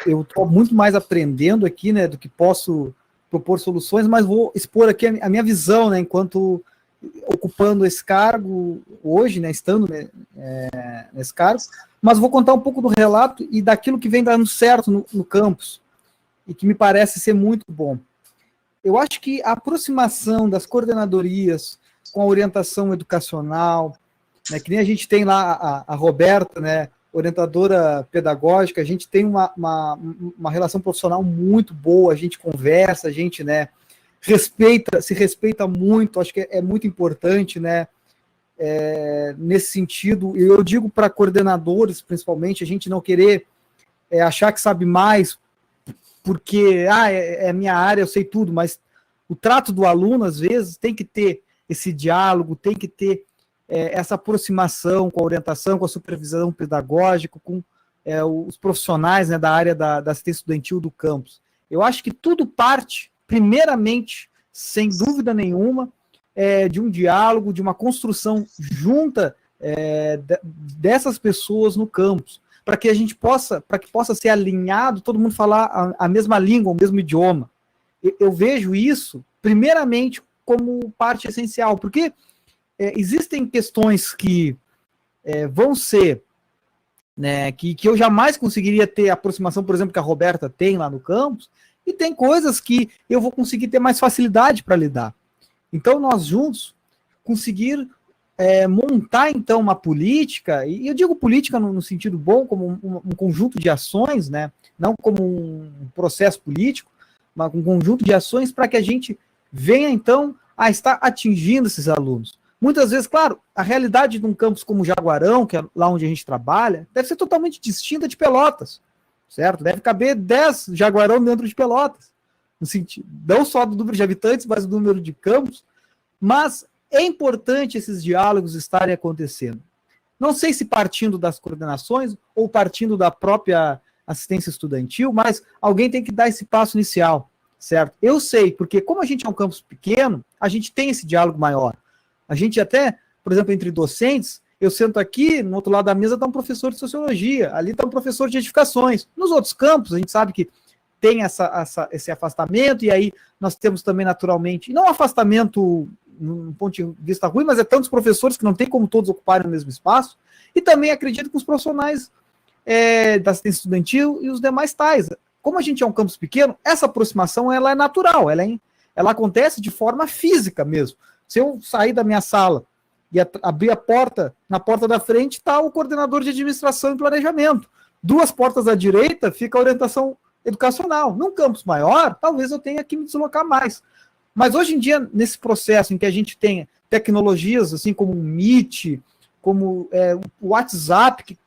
eu estou muito mais aprendendo aqui, né, do que posso propor soluções, mas vou expor aqui a minha visão, né, enquanto ocupando esse cargo hoje, né, estando nesse cargo, mas vou contar um pouco do relato e daquilo que vem dando certo no campus, e que me parece ser muito bom. Eu acho que a aproximação das coordenadorias com a orientação educacional, né, que nem a gente tem lá a Roberta, né, orientadora pedagógica, a gente tem uma relação profissional muito boa, a gente conversa, a gente, né, se respeita muito, acho que é muito importante, né, nesse sentido. Eu digo para coordenadores, principalmente, a gente não querer achar que sabe mais, porque é minha área, eu sei tudo, mas o trato do aluno, às vezes, tem que ter esse diálogo, tem que ter essa aproximação com a orientação, com a supervisão pedagógica, com os profissionais, né, da área da assistência estudantil do campus. Eu acho que tudo parte, primeiramente, sem dúvida nenhuma, de um diálogo, de uma construção junta dessas pessoas no campus, para que a gente possa ser alinhado, todo mundo falar a mesma língua, o mesmo idioma. Eu vejo isso, primeiramente, como parte essencial, porque existem questões que vão ser, né, que eu jamais conseguiria ter aproximação, por exemplo, que a Roberta tem lá no campus, e tem coisas que eu vou conseguir ter mais facilidade para lidar. Então, nós juntos conseguir montar, então, uma política, e eu digo política no sentido bom, como um conjunto de ações, né, não como um processo político, mas um conjunto de ações para que a gente venha, então, a estar atingindo esses alunos. Muitas vezes, claro, a realidade de um campus como Jaguarão, que é lá onde a gente trabalha, deve ser totalmente distinta de Pelotas, certo? Deve caber 10 Jaguarão dentro de Pelotas, no sentido, não só do número de habitantes, mas do número de campos, mas é importante esses diálogos estarem acontecendo. Não sei se partindo das coordenações ou partindo da própria assistência estudantil, mas alguém tem que dar esse passo inicial, certo? Eu sei, porque como a gente é um campus pequeno, a gente tem esse diálogo maior. A gente até, por exemplo, entre docentes, eu sento aqui, no outro lado da mesa está um professor de sociologia, ali está um professor de edificações. Nos outros campos, a gente sabe que tem esse afastamento, e aí nós temos também naturalmente, não afastamento num ponto de vista ruim, mas tantos professores que não tem como todos ocuparem o mesmo espaço, e também acredito que os profissionais da assistência estudantil e os demais tais. Como a gente é um campus pequeno, essa aproximação ela é natural, ela acontece de forma física mesmo. Se eu sair da minha sala e abrir a porta, na porta da frente está o coordenador de administração e planejamento. 2 portas à direita fica a orientação educacional. Num campus maior, talvez eu tenha que me deslocar mais. Mas hoje em dia, nesse processo em que a gente tem tecnologias, assim como o Meet, como o WhatsApp, que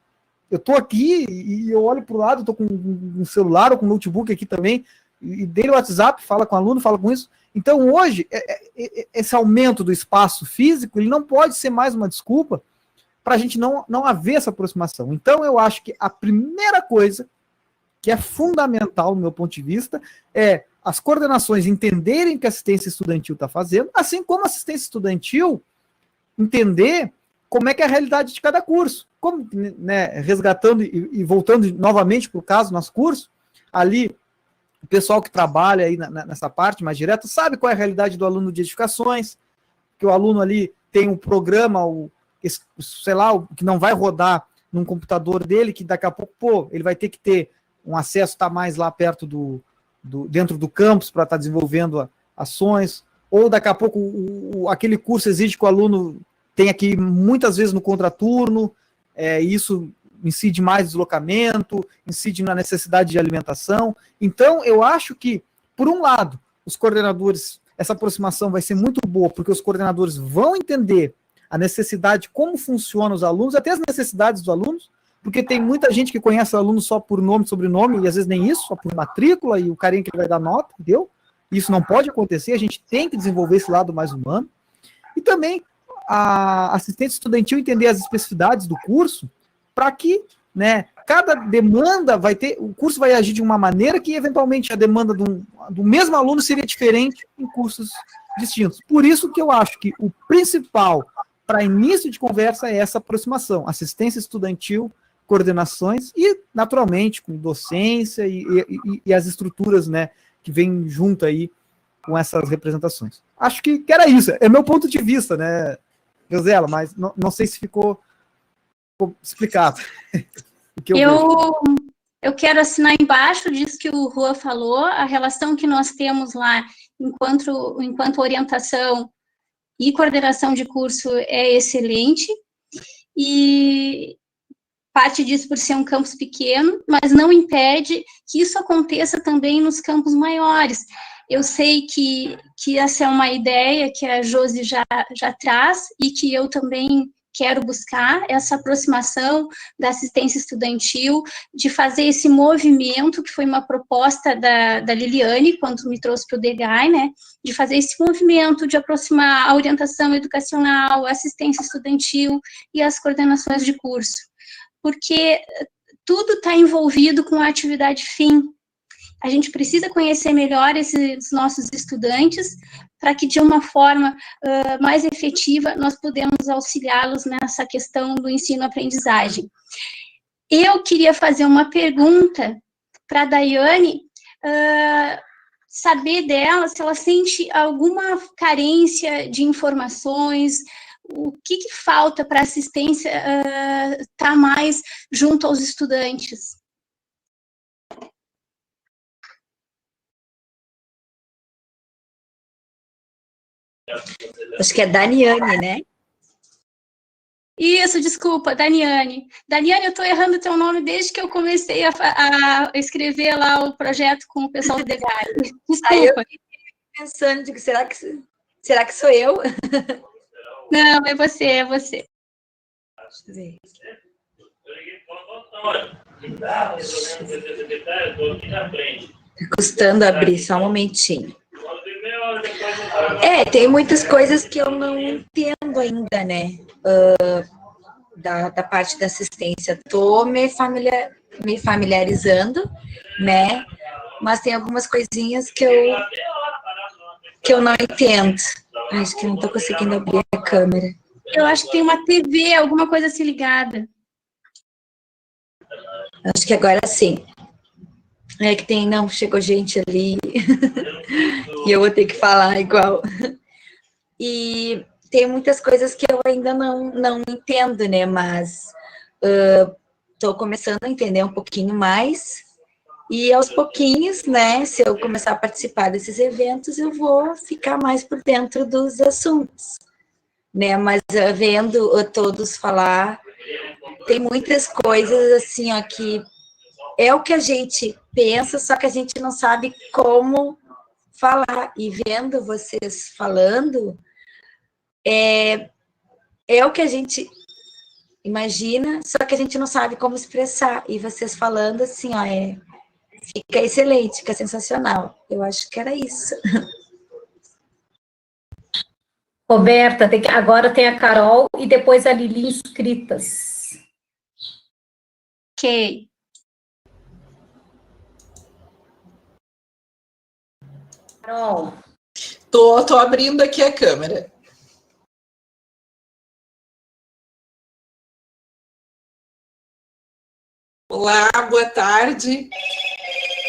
eu estou aqui e eu olho para o lado, estou com um celular ou com um notebook aqui também, e dele o WhatsApp, fala com o aluno, fala com isso. Então, hoje, esse aumento do espaço físico, ele não pode ser mais uma desculpa para a gente não haver essa aproximação. Então, eu acho que a primeira coisa que é fundamental, do meu ponto de vista, é as coordenações entenderem o que a assistência estudantil está fazendo, assim como a assistência estudantil entender como é que é a realidade de cada curso. Como, né, resgatando e voltando novamente para o caso do nosso curso, ali o pessoal que trabalha aí nessa parte mais direta sabe qual é a realidade do aluno de edificações, que o aluno ali tem um programa, sei lá, que não vai rodar num computador dele, que daqui a pouco, ele vai ter que ter um acesso, estar mais lá perto dentro do campus para estar desenvolvendo ações, ou daqui a pouco aquele curso exige que o aluno tenha que ir muitas vezes no contraturno, isso incide mais deslocamento, incide na necessidade de alimentação. Então, eu acho que, por um lado, os coordenadores, essa aproximação vai ser muito boa, porque os coordenadores vão entender a necessidade, como funcionam os alunos, até as necessidades dos alunos, porque tem muita gente que conhece o aluno só por nome e sobrenome, e às vezes nem isso, só por matrícula, e o carinha que ele vai dar nota, entendeu? Isso não pode acontecer, a gente tem que desenvolver esse lado mais humano. E também a assistência estudantil entender as especificidades do curso, para que, né, cada demanda o curso vai agir de uma maneira que, eventualmente, a demanda do mesmo aluno seria diferente em cursos distintos. Por isso que eu acho que o principal para início de conversa é essa aproximação, assistência estudantil, coordenações e, naturalmente, com docência e as estruturas, né, que vêm junto aí com essas representações. Acho que era isso, é meu ponto de vista, né, Rosela, mas não sei se ficou explicado. Eu quero assinar embaixo disso que o Rua falou, a relação que nós temos lá enquanto orientação e coordenação de curso é excelente, e parte disso por ser um campus pequeno, mas não impede que isso aconteça também nos campos maiores. Eu sei que essa é uma ideia que a Josi já traz, e que eu também quero buscar essa aproximação da assistência estudantil, de fazer esse movimento, que foi uma proposta da Liliane, quando me trouxe para o DEGAI, né, de fazer esse movimento, de aproximar a orientação educacional, a assistência estudantil e as coordenações de curso, porque tudo está envolvido com a atividade fim. A gente precisa conhecer melhor esses nossos estudantes, para que, de uma forma mais efetiva, nós podemos auxiliá-los nessa questão do ensino-aprendizagem. Eu queria fazer uma pergunta para a Daiane, saber dela se ela sente alguma carência de informações, o que falta para a assistência estar mais junto aos estudantes. Acho que é Daniane, né? Isso, desculpa, Daniane. Daniane, eu estou errando teu nome desde que eu comecei a escrever lá o projeto com o pessoal do DEGAI. Desculpa. Aí eu fiquei pensando, digo, será que sou eu? Não, é você, é você. Deixa eu ver. Tá custando abrir, só um momentinho. Tem muitas coisas que eu não entendo ainda, né? Da parte da assistência. Estou me familiarizando, né? Mas tem algumas coisinhas que eu não entendo. Acho que não estou conseguindo abrir a câmera. Eu acho que tem uma TV, alguma coisa assim ligada. Acho que agora sim. É que chegou gente ali e eu vou ter que falar igual. E tem muitas coisas que eu ainda não entendo, né, mas estou começando a entender um pouquinho mais, e aos pouquinhos, né, se eu começar a participar desses eventos, eu vou ficar mais por dentro dos assuntos, né, mas vendo todos falar, tem muitas coisas, assim, ó, que é o que a gente pensa, só que a gente não sabe como falar. E vendo vocês falando, é o que a gente imagina, só que a gente não sabe como expressar. E vocês falando, assim, ó, fica excelente, fica sensacional. Eu acho que era isso. Roberta, agora tem a Carol e depois a Lili inscritas. Ok. Carol. Tô abrindo aqui a câmera. Olá, boa tarde.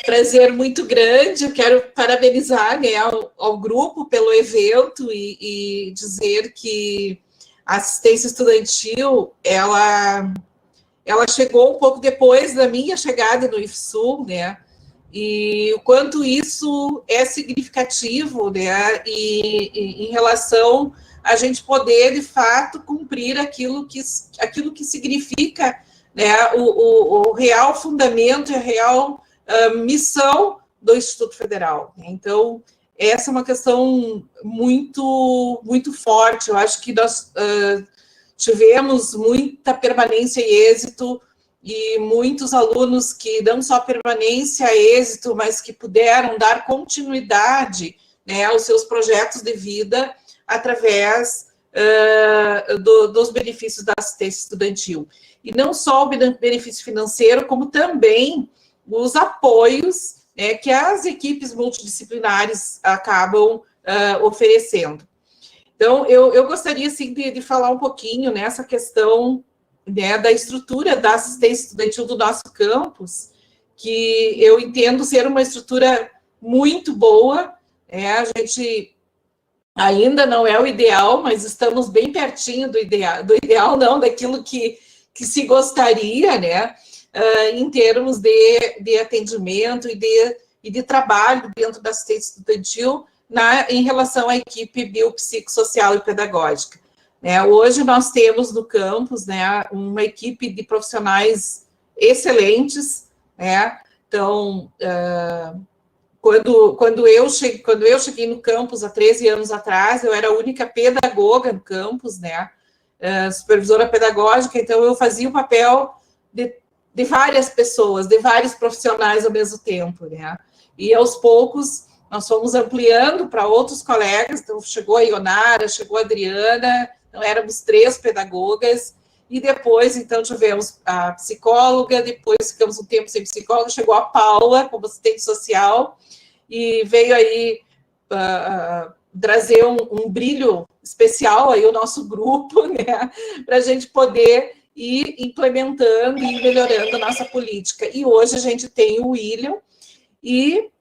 Prazer muito grande. Eu quero parabenizar, né, ao grupo pelo evento e dizer que a assistência estudantil, ela chegou um pouco depois da minha chegada no IFSU, né? E o quanto isso é significativo, né, e em relação a gente poder, de fato, cumprir aquilo que significa, né, o real fundamento e a real missão do Instituto Federal. Então, essa é uma questão muito, muito forte. Eu acho que nós tivemos muita permanência e êxito, e muitos alunos que não só permanência, êxito, mas que puderam dar continuidade, né, aos seus projetos de vida através dos benefícios da assistência estudantil. E não só o benefício financeiro, como também os apoios, né, que as equipes multidisciplinares acabam oferecendo. Então, eu gostaria, assim, de falar um pouquinho nessa questão, né, da estrutura da assistência estudantil do nosso campus, que eu entendo ser uma estrutura muito boa. A gente ainda não é o ideal, mas estamos bem pertinho do ideal não, daquilo que se gostaria, né, em termos de atendimento e de trabalho dentro da assistência estudantil em relação à equipe biopsicossocial e pedagógica. Hoje nós temos no campus, né, uma equipe de profissionais excelentes, né? Então, quando eu cheguei no campus há 13 anos atrás, eu era a única pedagoga no campus, né? Supervisora pedagógica, então eu fazia o papel de várias pessoas, de vários profissionais ao mesmo tempo, né? E aos poucos nós fomos ampliando para outros colegas, então chegou a Ionara, chegou a Adriana, então éramos 3 pedagogas, e depois, então, tivemos a psicóloga, depois ficamos um tempo sem psicóloga, chegou a Paula como assistente social, e veio aí trazer um brilho especial aí o nosso grupo, né, para a gente poder ir implementando e melhorando a nossa política. E hoje a gente tem o William, e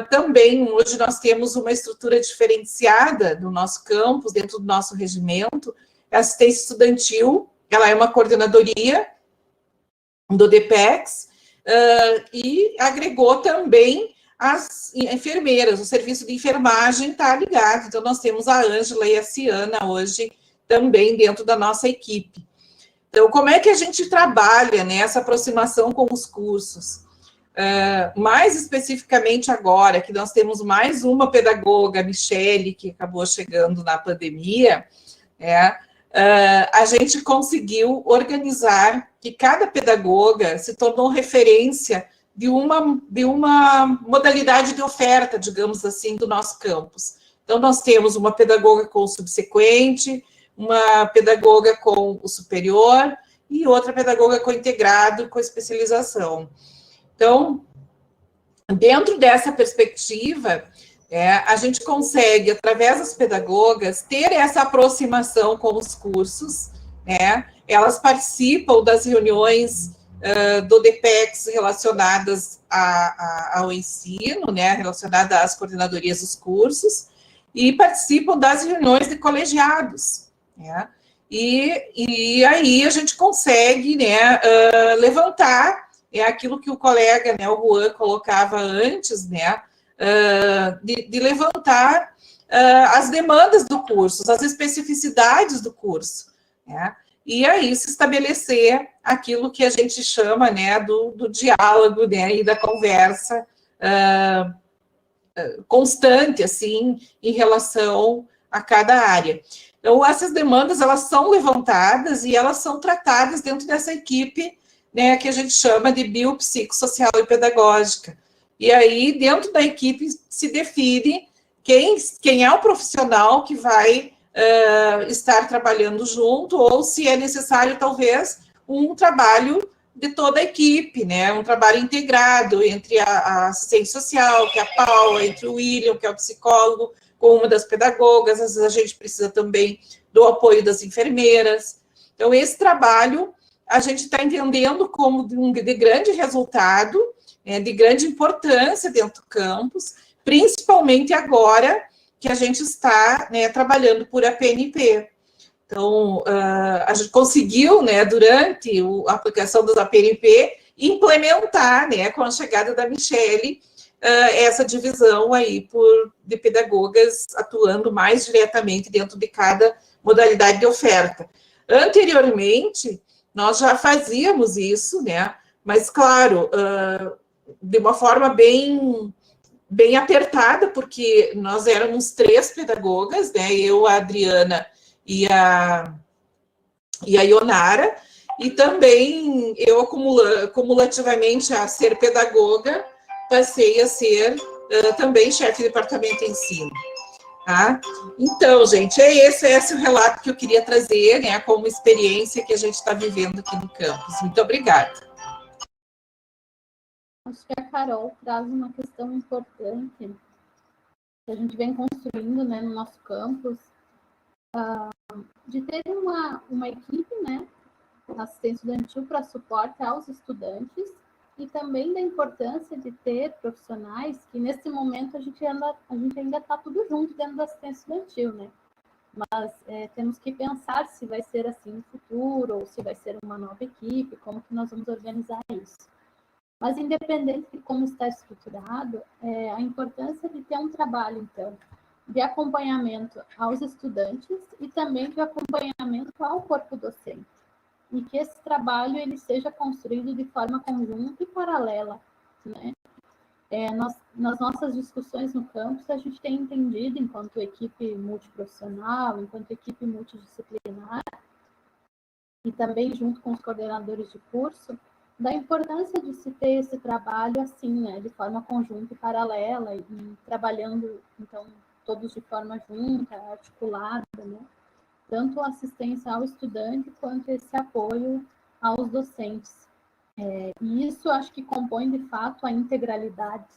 também hoje nós temos uma estrutura diferenciada do nosso campus, dentro do nosso regimento. A assistência estudantil, ela é uma coordenadoria do DPEX, e agregou também as enfermeiras, o serviço de enfermagem está ligado, então nós temos a Ângela e a Ciana hoje também dentro da nossa equipe. Então, como é que a gente trabalha nessa aproximação com os cursos? Mais especificamente agora, que nós temos mais uma pedagoga, a Michele, que acabou chegando na pandemia, a gente conseguiu organizar que cada pedagoga se tornou referência de uma modalidade de oferta, digamos assim, do nosso campus. Então, nós temos uma pedagoga com o subsequente, uma pedagoga com o superior e outra pedagoga com integrado, com especialização. Então, dentro dessa perspectiva, a gente consegue, através das pedagogas, ter essa aproximação com os cursos, elas participam das reuniões do DPEX relacionadas ao ensino, relacionadas às coordenadorias dos cursos, e participam das reuniões de colegiados, e aí a gente consegue, levantar aquilo que o colega, o Juan, colocava antes, de levantar as demandas do curso, as especificidades do curso, e aí se estabelecer aquilo que a gente chama, do diálogo, e da conversa constante, assim, em relação a cada área. Então, essas demandas, elas são levantadas e elas são tratadas dentro dessa equipe, que a gente chama de biopsicossocial e pedagógica. E aí, dentro da equipe, se define quem é o profissional que vai estar trabalhando junto, ou se é necessário, talvez, um trabalho de toda a equipe, um trabalho integrado entre a assistente social, que é a Paula, entre o William, que é o psicólogo, com uma das pedagogas. Às vezes a gente precisa também do apoio das enfermeiras. Então, esse trabalho a gente está entendendo como de grande resultado, de grande importância dentro do campus, principalmente agora que a gente está trabalhando por APNP. Então, a gente conseguiu, durante a aplicação das APNP, implementar, com a chegada da Michele, essa divisão aí de pedagogas atuando mais diretamente dentro de cada modalidade de oferta. Anteriormente, nós já fazíamos isso, mas, claro, de uma forma bem apertada, porque nós éramos 3 pedagogas, eu, a Adriana e a Ionara, e também eu, cumulativamente a ser pedagoga, passei a ser também chefe de departamento de ensino. Tá? Então, gente, esse é o relato que eu queria trazer, como experiência que a gente está vivendo aqui no campus. Muito obrigada. Acho que a Carol traz uma questão importante, que a gente vem construindo, né, no nosso campus, de ter uma equipe, né, assistência estudantil para suporte aos estudantes, e também da importância de ter profissionais que, nesse momento, a gente ainda está tudo junto dentro da assistência estudantil, né? Mas temos que pensar se vai ser assim no futuro, ou se vai ser uma nova equipe, como que nós vamos organizar isso. Mas, independente de como está estruturado, a importância de ter um trabalho, então, de acompanhamento aos estudantes e também de acompanhamento ao corpo docente. E que esse trabalho ele seja construído de forma conjunta e paralela, né? Nas nossas discussões no campus, a gente tem entendido, enquanto equipe multiprofissional, enquanto equipe multidisciplinar, e também junto com os coordenadores de curso, da importância de se ter esse trabalho assim, né, de forma conjunta e paralela, e trabalhando, então, todos de forma junta, articulada, né? Tanto a assistência ao estudante, quanto esse apoio aos docentes. E isso acho que compõe, de fato, a integralidade,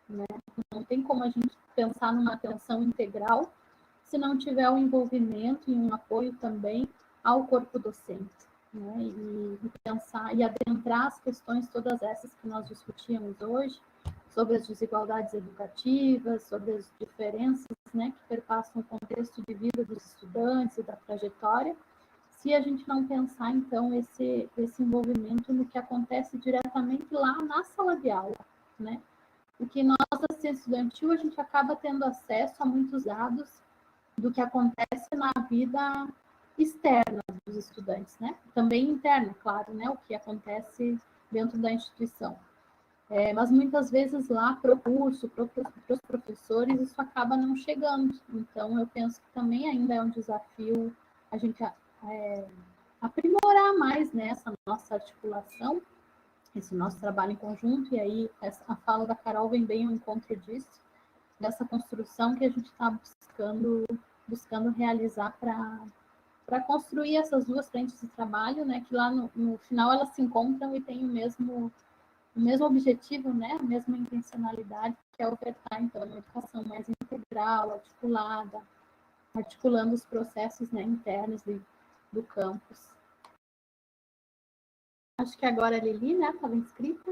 né? Não tem como a gente pensar numa atenção integral se não tiver o envolvimento e um apoio também ao corpo docente, né? E pensar e adentrar as questões todas essas que nós discutíamos hoje, sobre as desigualdades educativas, sobre as diferenças, né, que perpassam o contexto de vida dos estudantes e da trajetória, se a gente não pensar, então, esse envolvimento no que acontece diretamente lá na sala de aula, né? Porque nós, assistência estudantil, a gente acaba tendo acesso a muitos dados do que acontece na vida externa dos estudantes, né? Também interna, claro, né? O que acontece dentro da instituição. Mas muitas vezes lá para o curso, para os professores, isso acaba não chegando. Então, eu penso que também ainda é um desafio a gente aprimorar mais, né, essa nossa articulação, esse nosso trabalho em conjunto, e aí a fala da Carol vem bem ao encontro disso, dessa construção que a gente está buscando realizar para construir essas duas frentes de trabalho, né, que lá no final elas se encontram e têm o mesmo objetivo, né, a mesma intencionalidade, que é ofertar, então, uma educação mais integral, articulada, articulando os processos, né, internos do campus. Acho que agora a Lili, né, estava inscrita.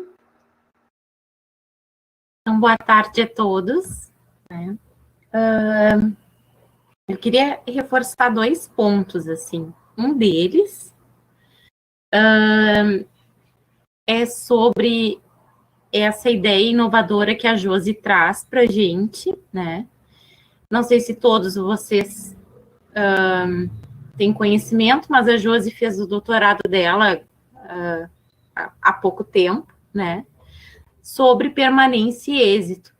Então, boa tarde a todos, né? Eu queria reforçar 2 pontos, assim. Um deles é sobre essa ideia inovadora que a Josi traz para a gente, né? Não sei se todos vocês têm conhecimento, mas a Josi fez o doutorado dela há pouco tempo, né? Sobre permanência e êxito.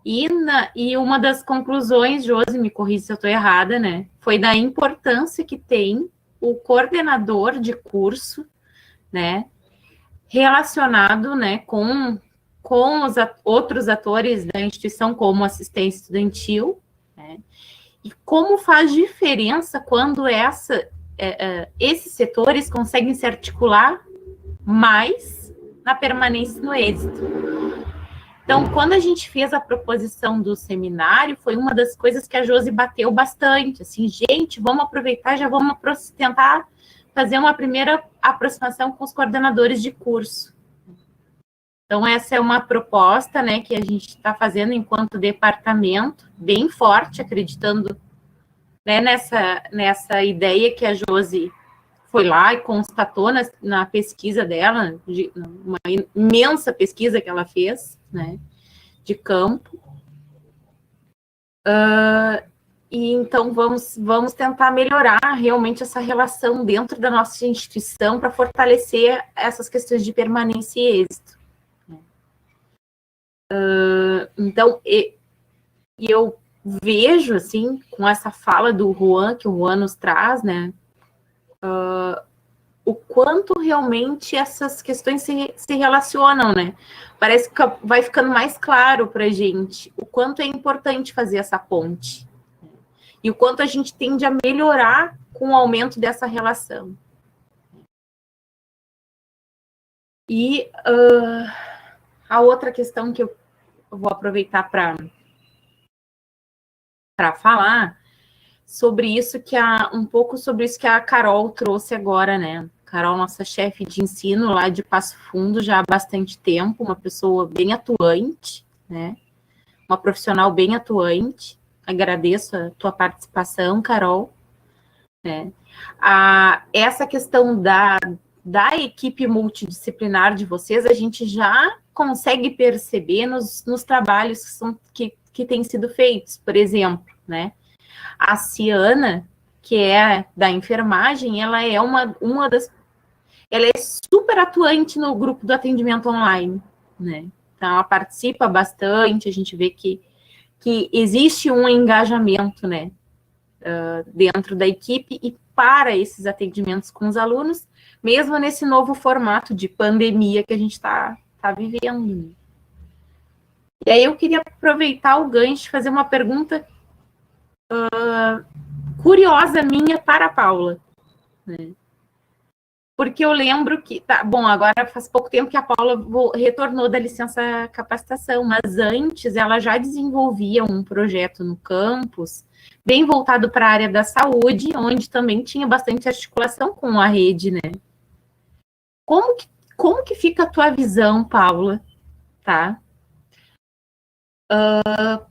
E uma das conclusões, Josi, me corrija se eu estou errada, né? Foi da importância que tem o coordenador de curso, né? Relacionado, né, com os outros atores da instituição, como assistência estudantil, né, e como faz diferença quando esses setores conseguem se articular mais na permanência e no êxito. Então, quando a gente fez a proposição do seminário, foi uma das coisas que a Josi bateu bastante, assim, gente, vamos aproveitar, já vamos tentar fazer uma primeira aproximação com os coordenadores de curso. Então, essa é uma proposta, né, que a gente está fazendo enquanto departamento, bem forte, acreditando, né, nessa ideia que a Josi foi lá e constatou na pesquisa dela, uma imensa pesquisa que ela fez, né, de campo. E então vamos tentar melhorar realmente essa relação dentro da nossa instituição para fortalecer essas questões de permanência e êxito. Então, eu vejo, assim, com essa fala do Juan, que o Juan nos traz, né, o quanto realmente essas questões se relacionam, né? Parece que vai ficando mais claro para a gente o quanto é importante fazer essa ponte. E o quanto a gente tende a melhorar com o aumento dessa relação. E a outra questão que eu vou aproveitar para para falar sobre isso um pouco sobre isso que a Carol trouxe agora, né? Carol, nossa chefe de ensino lá de Passo Fundo já há bastante tempo, uma pessoa bem atuante, né? Uma profissional bem atuante. Agradeço a tua participação, Carol. Né? Essa questão da equipe multidisciplinar de vocês, a gente já consegue perceber nos trabalhos que têm sido feitos. Por exemplo, né? A Ciana, que é da enfermagem, ela é ela é super atuante no grupo do atendimento online, né? Então, ela participa bastante, a gente vê que existe um engajamento, né, dentro da equipe e para esses atendimentos com os alunos, mesmo nesse novo formato de pandemia que a gente está vivendo. Né? E aí eu queria aproveitar o gancho e fazer uma pergunta curiosa minha para a Paula, né? Porque eu lembro que, bom, agora faz pouco tempo que a Paula retornou da licença capacitação, mas antes ela já desenvolvia um projeto no campus, bem voltado para a área da saúde, onde também tinha bastante articulação com a rede, né? Como que fica a tua visão, Paula, tá?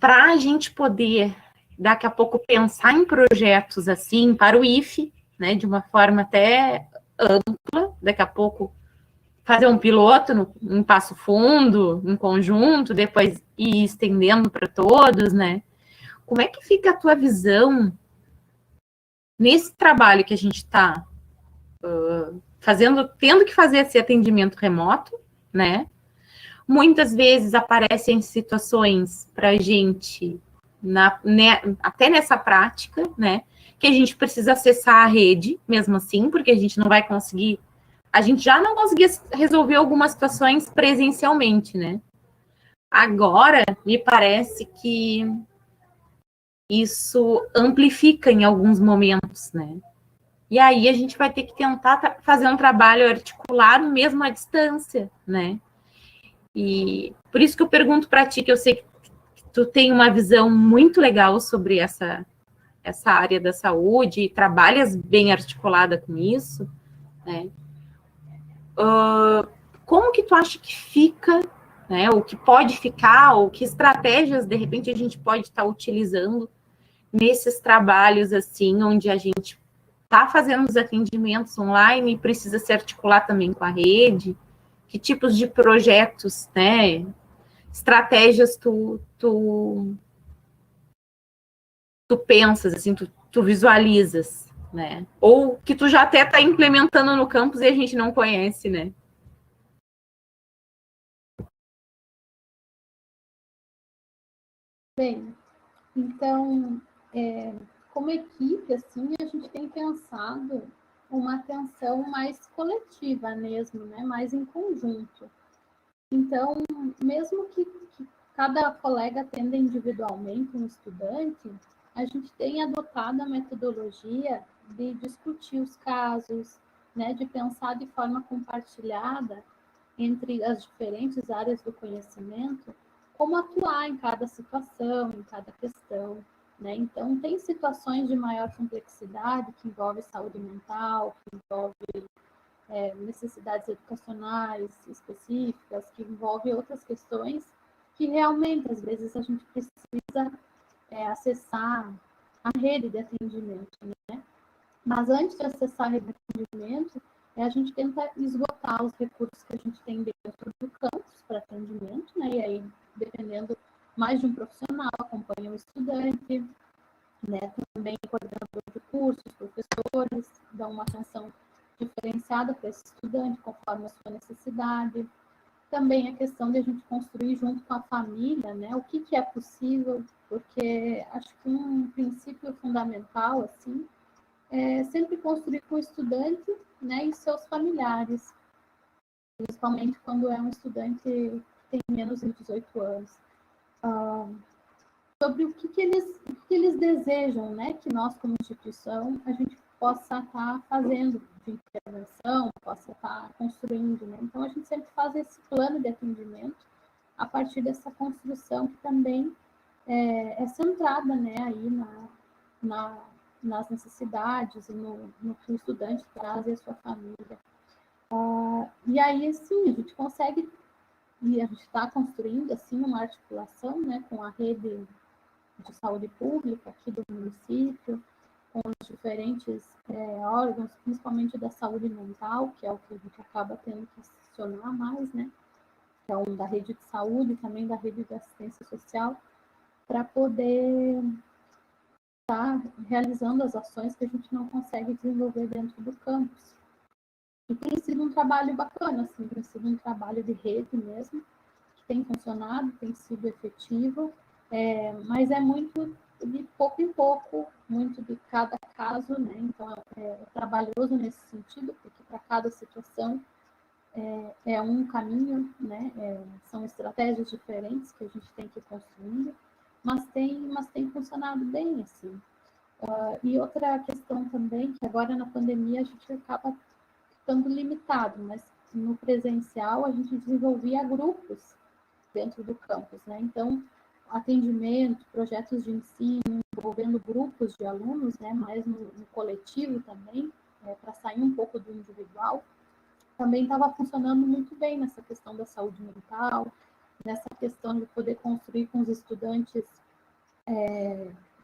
Para a gente poder, daqui a pouco, pensar em projetos assim, para o IFE, né, de uma forma até ampla, daqui a pouco fazer um piloto em Passo Fundo, em conjunto, depois ir estendendo para todos, né? Como é que fica a tua visão nesse trabalho que a gente está fazendo, tendo que fazer esse atendimento remoto, né? Muitas vezes aparecem situações para a gente, até nessa prática, né? Que a gente precisa acessar a rede, mesmo assim, porque a gente não vai conseguir. A gente já não conseguia resolver algumas situações presencialmente, né? Agora, me parece que isso amplifica em alguns momentos, né? E aí a gente vai ter que tentar fazer um trabalho articulado mesmo à distância, né? E por isso que eu pergunto para ti, que eu sei que tu tem uma visão muito legal sobre essa área da saúde e trabalhas bem articulada com isso, né? Como que tu acha que fica, né? O que pode ficar, ou que estratégias, de repente, a gente pode estar utilizando nesses trabalhos, assim, onde a gente está fazendo os atendimentos online e precisa se articular também com a rede? Que tipos de projetos, né? Estratégias tu pensas, assim, tu visualizas, né? Ou que tu já até está implementando no campus e a gente não conhece, né? Bem, então, como equipe, assim, a gente tem pensado uma atenção mais coletiva mesmo, né? Mais em conjunto. Então, mesmo que cada colega atenda individualmente um estudante, a gente tem adotado a metodologia de discutir os casos, né? De pensar de forma compartilhada entre as diferentes áreas do conhecimento, como atuar em cada situação, em cada questão, né? Então, tem situações de maior complexidade que envolve saúde mental, que envolve necessidades educacionais específicas, que envolve outras questões que realmente, às vezes, a gente precisa acessar a rede de atendimento, né? Mas antes de acessar a rede de atendimento, a gente tenta esgotar os recursos que a gente tem dentro do campus para atendimento, né? E aí, dependendo mais de um profissional, acompanha o estudante, né? Também coordenador de cursos, professores, dão uma atenção diferenciada para esse estudante, conforme a sua necessidade. Também a questão de a gente construir junto com a família, né? O que é possível, porque acho que um princípio fundamental, assim, é sempre construir com o estudante, né, e seus familiares, principalmente quando é um estudante que tem menos de 18 anos, sobre o que eles desejam, né, que nós, como instituição, a gente possa estar fazendo de intervenção, possa estar construindo, né? Então, a gente sempre faz esse plano de atendimento a partir dessa construção que também é centrada, né, aí nas necessidades e no que o estudante traz e a sua família. E aí, sim, a gente consegue, e a gente está construindo, assim, uma articulação, né, com a rede de saúde pública aqui do município, com os diferentes órgãos, principalmente da saúde mental, que é o que a gente acaba tendo que acionar mais, né? Então, da rede de saúde, também da rede de assistência social, para poder estar realizando as ações que a gente não consegue desenvolver dentro do campus. E tem sido um trabalho bacana, assim, tem sido um trabalho de rede mesmo, que tem funcionado, tem sido efetivo, mas é muito de pouco em pouco, muito de cada caso, né? Então, é trabalhoso nesse sentido, porque para cada situação é um caminho, né? São estratégias diferentes que a gente tem que ir construindo, mas tem funcionado bem, assim. E outra questão também, que agora na pandemia a gente acaba ficando limitado, mas no presencial a gente desenvolvia grupos dentro do campus, né? Então, atendimento, projetos de ensino, envolvendo grupos de alunos, né? Mais no coletivo também, para sair um pouco do individual, também estava funcionando muito bem nessa questão da saúde mental, nessa questão de poder construir com os estudantes,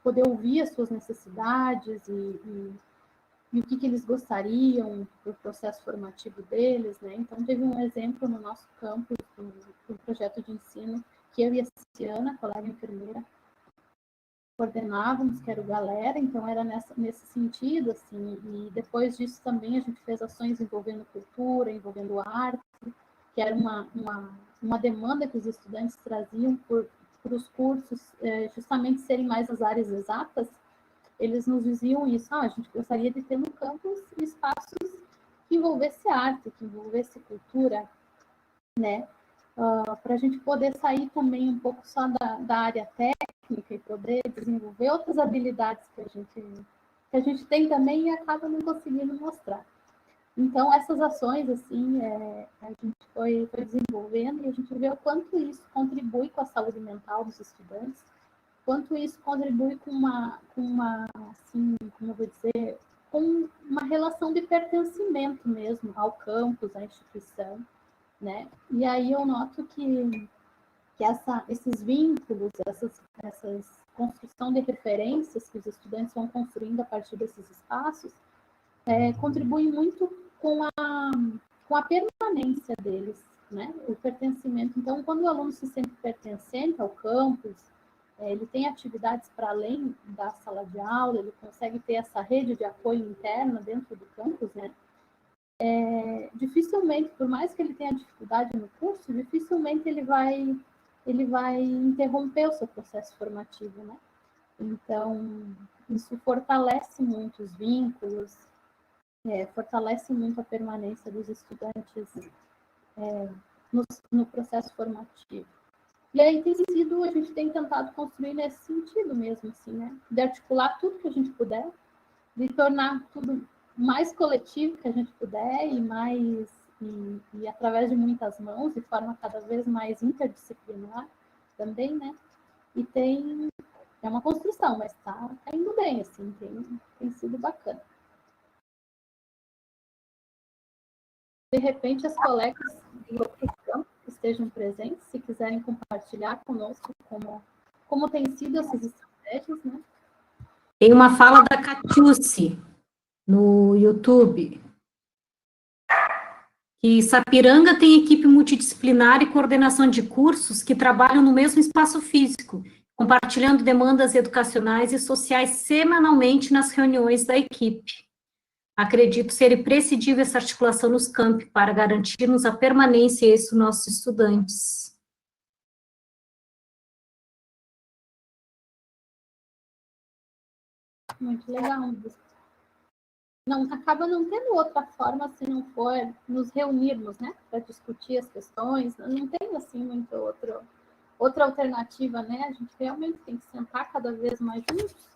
poder ouvir as suas necessidades e o que eles gostariam do processo formativo deles, né? Então, teve um exemplo no nosso campus do projeto de ensino que eu e a Ciana, colega enfermeira, coordenávamos, que era o Galera, então era nesse sentido, assim, e depois disso também a gente fez ações envolvendo cultura, envolvendo arte, que era uma demanda que os estudantes traziam por os cursos justamente serem mais as áreas exatas. Eles nos diziam isso, a gente gostaria de ter no campus espaços que envolvesse arte, que envolvesse cultura, né? Para a gente poder sair também um pouco só da área técnica e poder desenvolver outras habilidades que a gente tem também e acaba não conseguindo mostrar. Então, essas ações, assim, a gente foi desenvolvendo e a gente vê o quanto isso contribui com a saúde mental dos estudantes, quanto isso contribui com uma assim, como eu vou dizer, com uma relação de pertencimento mesmo ao campus, à instituição, né? E aí eu noto que esses vínculos, essas construção de referências que os estudantes vão construindo a partir desses espaços, contribuem muito com a permanência deles, né? O pertencimento. Então, quando o aluno se sente pertencente ao campus, ele tem atividades para além da sala de aula, ele consegue ter essa rede de apoio interna dentro do campus, né? Dificilmente, por mais que ele tenha dificuldade no curso, dificilmente ele vai interromper o seu processo formativo, né? Então, isso fortalece muito os vínculos, fortalece muito a permanência dos estudantes no processo formativo. E aí a gente tem tentado construir nesse sentido mesmo, assim, né? De articular tudo que a gente puder, de tornar tudo mais coletivo que a gente puder e através de muitas mãos, de forma cada vez mais interdisciplinar também, né? E é uma construção, mas tá indo bem, assim, tem sido bacana. De repente, as colegas de outros campos que estejam presentes, se quiserem compartilhar conosco como tem sido essas estratégias, né? Tem uma fala da Catiúci no YouTube, que Sapiranga tem equipe multidisciplinar e coordenação de cursos que trabalham no mesmo espaço físico, compartilhando demandas educacionais e sociais semanalmente nas reuniões da equipe. Acredito ser imprescindível essa articulação nos campi para garantirmos a permanência e isso nossos estudantes. Muito legal. Acaba não tendo outra forma se não for nos reunirmos, né? Para discutir as questões. Não tem, assim, muito outra alternativa, né? A gente realmente tem que sentar cada vez mais juntos,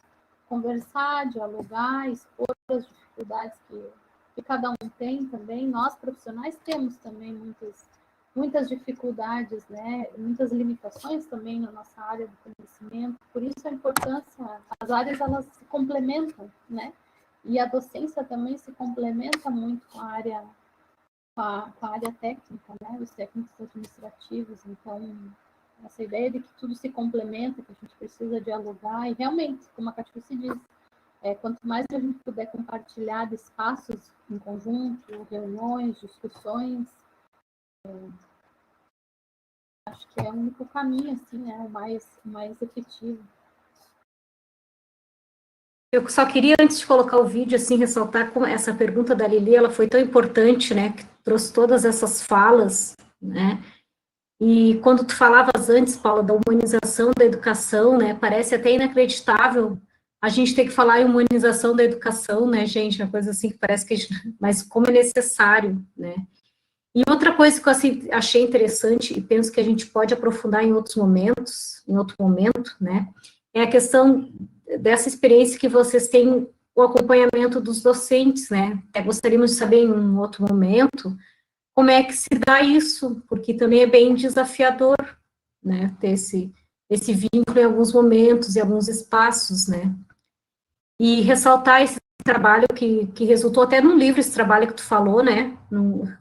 conversar, dialogar, expor as dificuldades que cada um tem também. Nós, profissionais, temos também muitas dificuldades, né, muitas limitações também na nossa área do conhecimento, por isso a importância, as áreas elas se complementam, né, e a docência também se complementa muito com a área, com a área técnica, né, os técnicos administrativos, então essa ideia de que tudo se complementa, que a gente precisa dialogar, e realmente, como a Catiúcia diz, quanto mais a gente puder compartilhar de espaços em conjunto, reuniões, discussões, acho que é o único caminho, assim, né, o mais efetivo. Eu só queria, antes de colocar o vídeo, assim, ressaltar como essa pergunta da Lili, ela foi tão importante, né, que trouxe todas essas falas, né, e quando tu falavas antes, Paula, da humanização da educação, né, parece até inacreditável a gente ter que falar em humanização da educação, né, gente, uma coisa assim que parece que a gente, mas como é necessário, né. E outra coisa que eu assim, achei interessante, e penso que a gente pode aprofundar em outros momentos, em outro momento, né, é a questão dessa experiência que vocês têm, o acompanhamento dos docentes, né, gostaríamos de saber em um outro momento, como é que se dá isso, porque também é bem desafiador, né, ter esse vínculo em alguns momentos, em alguns espaços, né, e ressaltar esse trabalho que resultou até num livro, esse trabalho que tu falou, né,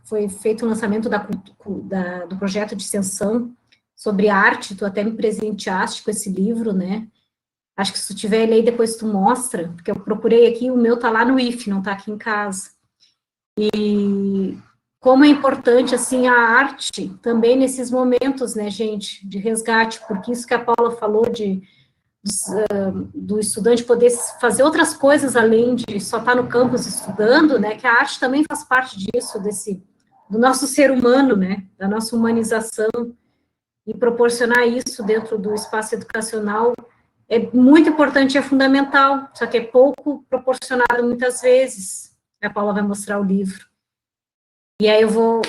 foi feito o lançamento do projeto de extensão sobre arte, tu até me presenteaste com esse livro, né, acho que se tu tiver ele aí, depois tu mostra, porque eu procurei aqui, o meu tá lá no IF, não tá aqui em casa, e como é importante, assim, a arte também nesses momentos, né, gente, de resgate, porque isso que a Paula falou do estudante poder fazer outras coisas além de só estar no campus estudando, né, que a arte também faz parte disso, do nosso ser humano, né, da nossa humanização, e proporcionar isso dentro do espaço educacional é muito importante, é fundamental, só que é pouco proporcionado muitas vezes. A Paula vai mostrar o livro. E aí eu vou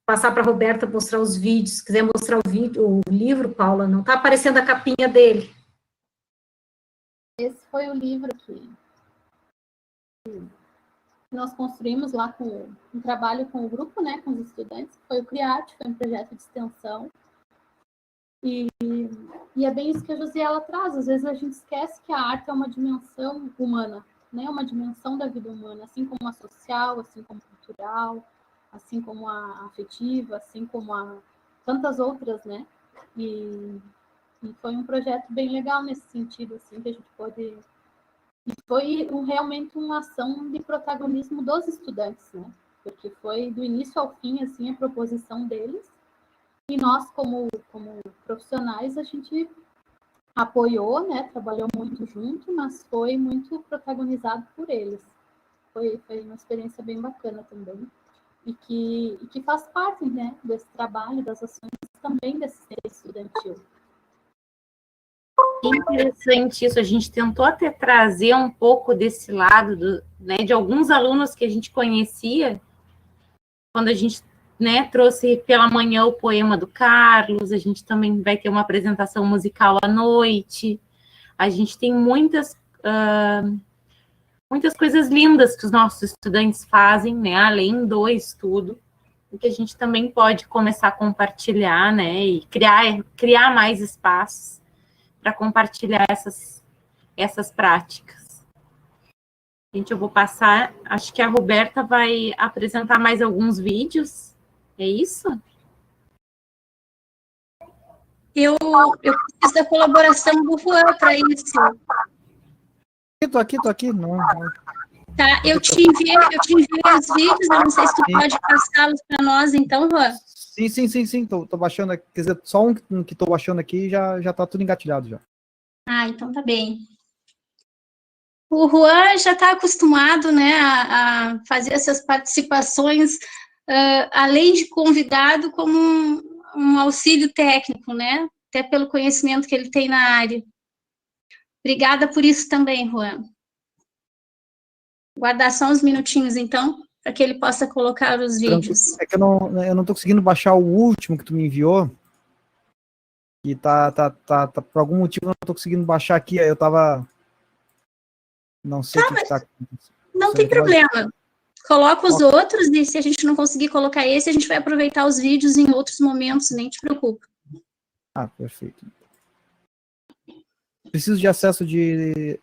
passar para a Roberta mostrar os vídeos, se quiser mostrar o livro, Paula, não está aparecendo a capinha dele. Esse foi o livro que nós construímos lá com um trabalho com o grupo, né, com os estudantes, foi o CRIARTE, foi um projeto de extensão. E é bem isso que a Josiela traz, às vezes a gente esquece que a arte é uma dimensão humana, né, uma dimensão da vida humana, assim como a social, assim como a cultural, assim como a afetiva, assim como a tantas outras, né, e foi um projeto bem legal nesse sentido, assim, que a gente pôde... E foi realmente uma ação de protagonismo dos estudantes, né? Porque foi do início ao fim, assim, a proposição deles. E nós, como profissionais, a gente apoiou, né? Trabalhou muito junto, mas foi muito protagonizado por eles. Foi uma experiência bem bacana também. E que faz parte, né? Desse trabalho, das ações também desse estudantil. Interessante isso, a gente tentou até trazer um pouco desse lado, né, de alguns alunos que a gente conhecia, quando a gente, né, trouxe pela manhã o poema do Carlos, a gente também vai ter uma apresentação musical à noite, a gente tem muitas coisas lindas que os nossos estudantes fazem, né, além do estudo, que a gente também pode começar a compartilhar, né, e criar mais espaços para compartilhar essas práticas. Gente, eu vou passar, acho que a Roberta vai apresentar mais alguns vídeos, é isso? Eu preciso da colaboração do Juan para isso. Tô aqui, não. Tá, eu te enviei os vídeos, eu não sei se tu pode passá-los para nós, então, Juan. Sim, tô baixando aqui, quer dizer, só um que tô baixando aqui já tá tudo engatilhado já. Ah, então tá bem. O Juan já está acostumado, né, a fazer essas participações, além de convidado, como um auxílio técnico, né, até pelo conhecimento que ele tem na área. Obrigada por isso também, Juan. Guardar só uns minutinhos, então, para que ele possa colocar os vídeos. É que eu não tô conseguindo baixar o último que tu me enviou, e tá, por algum motivo eu não tô conseguindo baixar aqui, aí eu tava... Não sei o que tá acontecendo. Não tem problema. Coloca os outros, e se a gente não conseguir colocar esse, a gente vai aproveitar os vídeos em outros momentos, nem te preocupa. Ah, perfeito. Preciso de acesso de...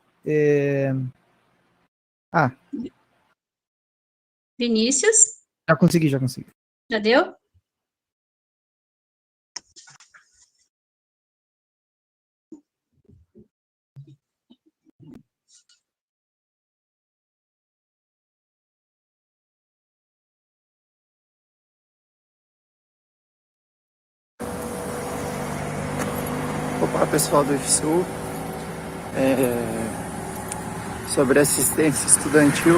Vinícius, Já consegui. já deu? Olá, pessoal do IFSU. Sobre assistência estudantil,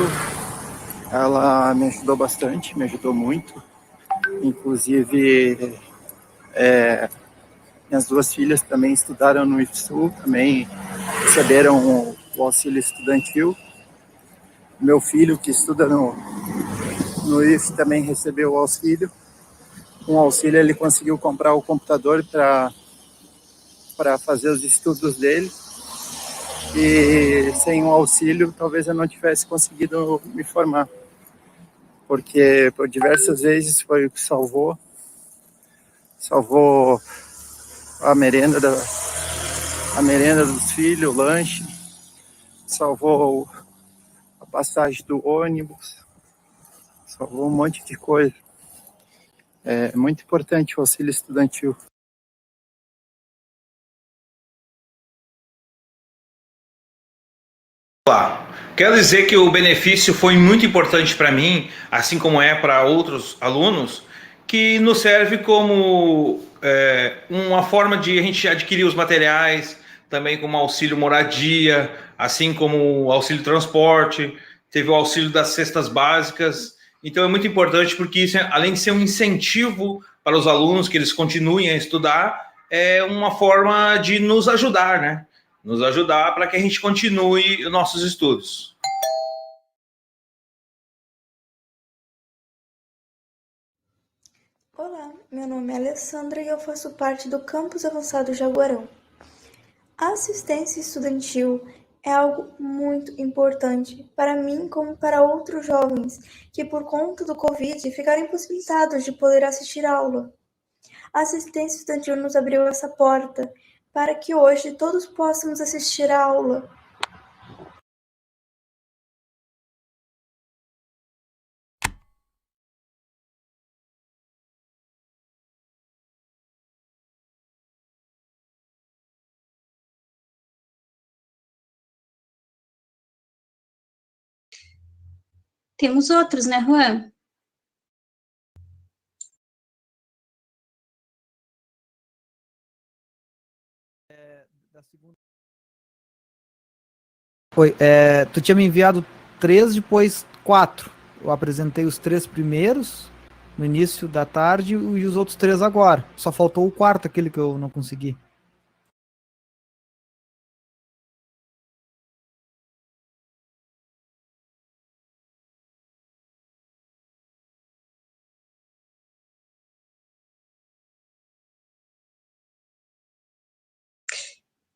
ela me ajudou bastante, me ajudou muito. Inclusive, minhas duas filhas também estudaram no IFSU, também receberam o auxílio estudantil. Meu filho, que estuda no IF, também recebeu o auxílio. Com o auxílio, ele conseguiu comprar o computador para fazer os estudos dele, e sem o auxílio talvez eu não tivesse conseguido me formar, porque por diversas vezes foi o que salvou a merenda dos filhos, o lanche, salvou a passagem do ônibus, salvou um monte de coisa. É muito importante o auxílio estudantil. Olá, quero dizer que o benefício foi muito importante para mim, assim como é para outros alunos, que nos serve como uma forma de a gente adquirir os materiais, também como auxílio moradia, assim como auxílio transporte, teve o auxílio das cestas básicas. Então é muito importante porque isso, além de ser um incentivo para os alunos que eles continuem a estudar, é uma forma de nos ajudar, né? Nos ajudar para que a gente continue os nossos estudos. Olá, meu nome é Alessandra e eu faço parte do Campus Avançado Jaguarão. A assistência estudantil é algo muito importante para mim como para outros jovens que, por conta do Covid, ficaram impossibilitados de poder assistir a aula. A assistência estudantil nos abriu essa porta para que hoje todos possamos assistir a aula. Temos outros, né, Juan? Oi, tu tinha me enviado 3, depois 4. Eu apresentei os 3 primeiros no início da tarde e os outros 3 agora. Só faltou o quarto, aquele que eu não consegui.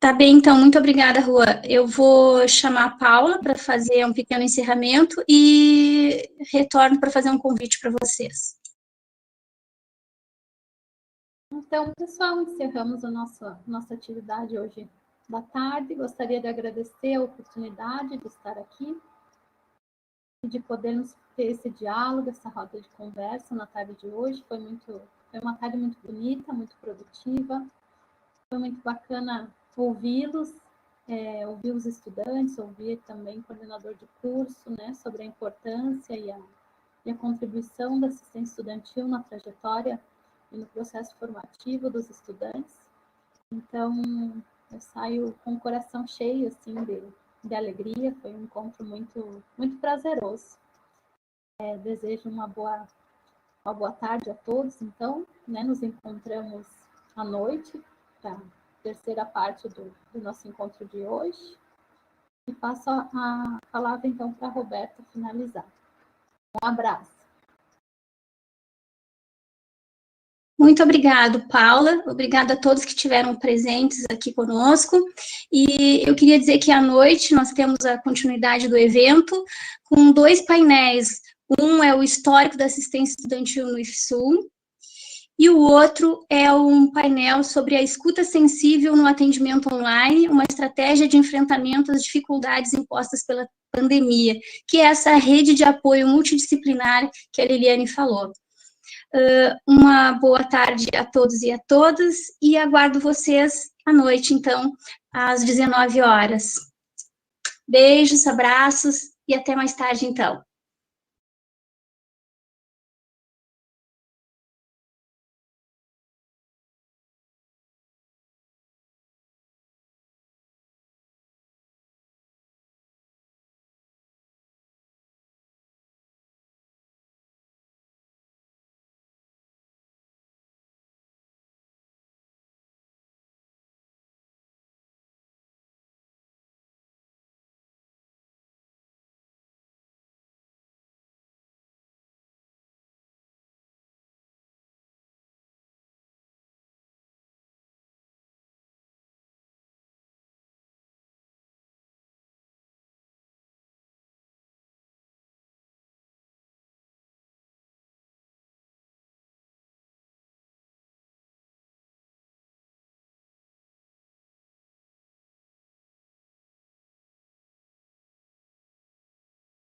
Tá bem, então, muito obrigada, Juan. Eu vou chamar a Paula para fazer um pequeno encerramento e retorno para fazer um convite para vocês. Então, pessoal, encerramos a nossa atividade hoje da tarde. Gostaria de agradecer a oportunidade de estar aqui e de podermos ter esse diálogo, essa roda de conversa na tarde de hoje. Foi uma tarde muito bonita, muito produtiva. Foi muito bacana ouvi-los, ouvir os estudantes, ouvir também o coordenador de curso, né, sobre a importância e a contribuição da assistência estudantil na trajetória e no processo formativo dos estudantes. Então, eu saio com o coração cheio, assim, de alegria. Foi um encontro muito, muito prazeroso. Desejo uma boa tarde a todos, então, né, nos encontramos à noite para terceira parte do nosso encontro de hoje. E passo a palavra, então, para a Roberta finalizar. Um abraço. Muito obrigado, Paula. Obrigada a todos que estiveram presentes aqui conosco. E eu queria dizer que à noite nós temos a continuidade do evento com 2 painéis. Um é o histórico da assistência estudantil no IFSU, e o outro é um painel sobre a escuta sensível no atendimento online, uma estratégia de enfrentamento às dificuldades impostas pela pandemia, que é essa rede de apoio multidisciplinar que a Liliane falou. Uma boa tarde a todos e a todas, e aguardo vocês à noite, então, às 19 horas. Beijos, abraços, e até mais tarde, então.